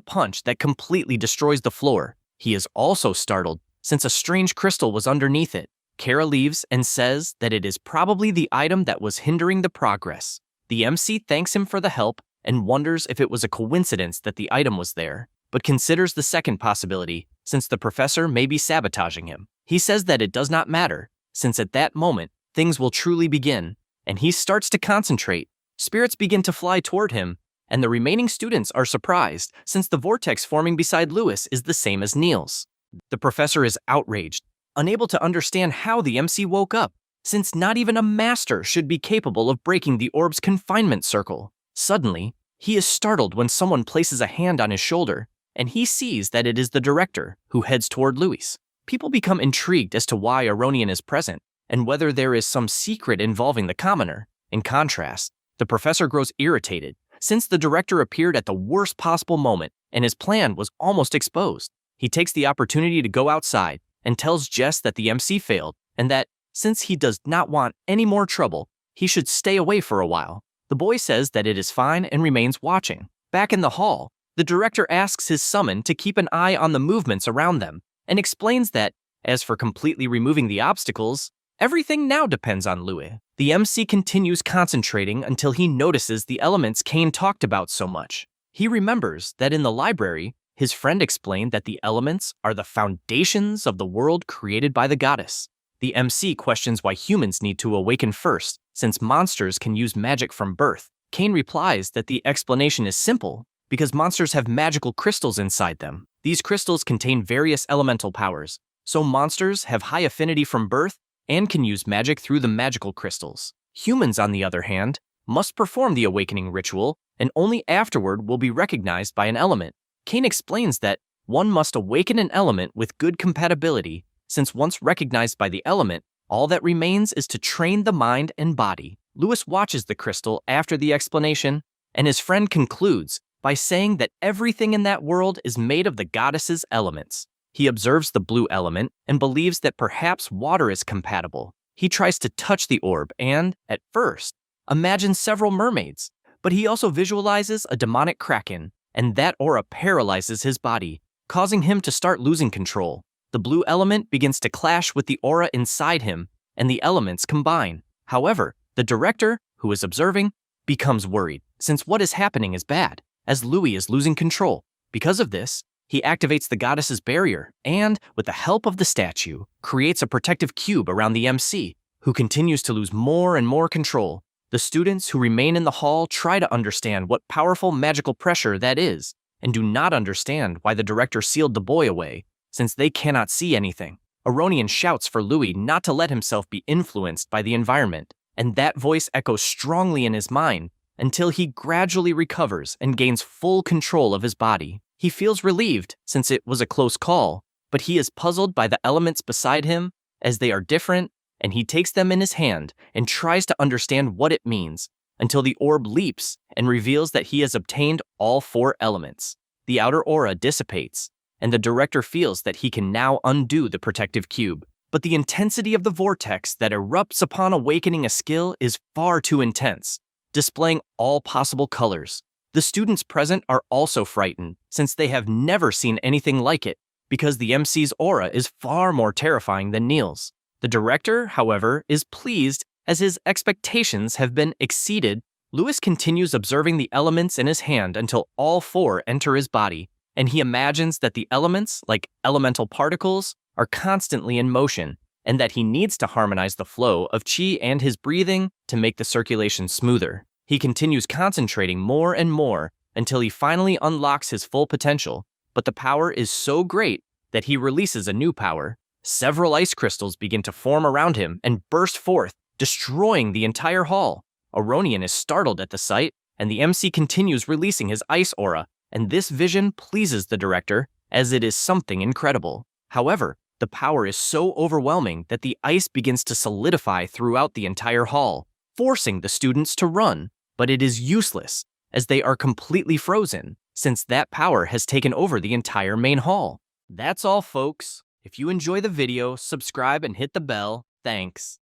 punch that completely destroys the floor. He is also startled since a strange crystal was underneath it. Kara leaves and says that it is probably the item that was hindering the progress. The MC thanks him for the help and wonders if it was a coincidence that the item was there, but considers the second possibility since the professor may be sabotaging him. He says that it does not matter, since at that moment, things will truly begin, and he starts to concentrate. Spirits begin to fly toward him, and the remaining students are surprised since the vortex forming beside Louis is the same as Neil's. The professor is outraged, unable to understand how the MC woke up, since not even a master should be capable of breaking the orb's confinement circle. Suddenly, he is startled when someone places a hand on his shoulder, and he sees that it is the director, who heads toward Louis. People become intrigued as to why Aronian is present, and whether there is some secret involving the commoner. In contrast, the professor grows irritated, since the director appeared at the worst possible moment, and his plan was almost exposed. He takes the opportunity to go outside and tells Jess that the MC failed, and that, since he does not want any more trouble, he should stay away for a while. The boy says that it is fine and remains watching. Back in the hall, the director asks his summon to keep an eye on the movements around them, and explains that, as for completely removing the obstacles, everything now depends on Louis. The MC continues concentrating until he notices the elements Cain talked about so much. He remembers that in the library, his friend explained that the elements are the foundations of the world created by the goddess. The MC questions why humans need to awaken first, since monsters can use magic from birth. Cain replies that the explanation is simple, because monsters have magical crystals inside them. These crystals contain various elemental powers, so monsters have high affinity from birth and can use magic through the magical crystals. Humans, on the other hand, must perform the awakening ritual, and only afterward will be recognized by an element. Cain explains that one must awaken an element with good compatibility, since once recognized by the element, all that remains is to train the mind and body. Louis watches the crystal after the explanation, and his friend concludes by saying that everything in that world is made of the goddess's elements. He observes the blue element and believes that perhaps water is compatible. He tries to touch the orb and, at first, imagines several mermaids, but he also visualizes a demonic kraken, and that aura paralyzes his body, causing him to start losing control. The blue element begins to clash with the aura inside him, and the elements combine. However, the director, who is observing, becomes worried, since what is happening is bad, as Louis is losing control. Because of this, he activates the goddess's barrier and, with the help of the statue, creates a protective cube around the MC, who continues to lose more and more control. The students who remain in the hall try to understand what powerful magical pressure that is, and do not understand why the director sealed the boy away, since they cannot see anything. Aronian shouts for Louis not to let himself be influenced by the environment, and that voice echoes strongly in his mind until he gradually recovers and gains full control of his body. He feels relieved since it was a close call, but he is puzzled by the elements beside him as they are different, and he takes them in his hand and tries to understand what it means until the orb leaps and reveals that he has obtained all 4 elements. The outer aura dissipates, and the director feels that he can now undo the protective cube. But the intensity of the vortex that erupts upon awakening a skill is far too intense, displaying all possible colors. The students present are also frightened, since they have never seen anything like it, because the MC's aura is far more terrifying than Neil's. The director, however, is pleased as his expectations have been exceeded. Louis continues observing the elements in his hand until all 4 enter his body, and he imagines that the elements, like elemental particles, are constantly in motion, and that he needs to harmonize the flow of chi and his breathing to make the circulation smoother. He continues concentrating more and more until he finally unlocks his full potential, but the power is so great that he releases a new power. Several ice crystals begin to form around him and burst forth, destroying the entire hall. Aronian is startled at the sight, and the MC continues releasing his ice aura, and this vision pleases the director, as it is something incredible. However, the power is so overwhelming that the ice begins to solidify throughout the entire hall, forcing the students to run, but it is useless, as they are completely frozen, since that power has taken over the entire main hall. That's all, folks. If you enjoy the video, subscribe and hit the bell. Thanks.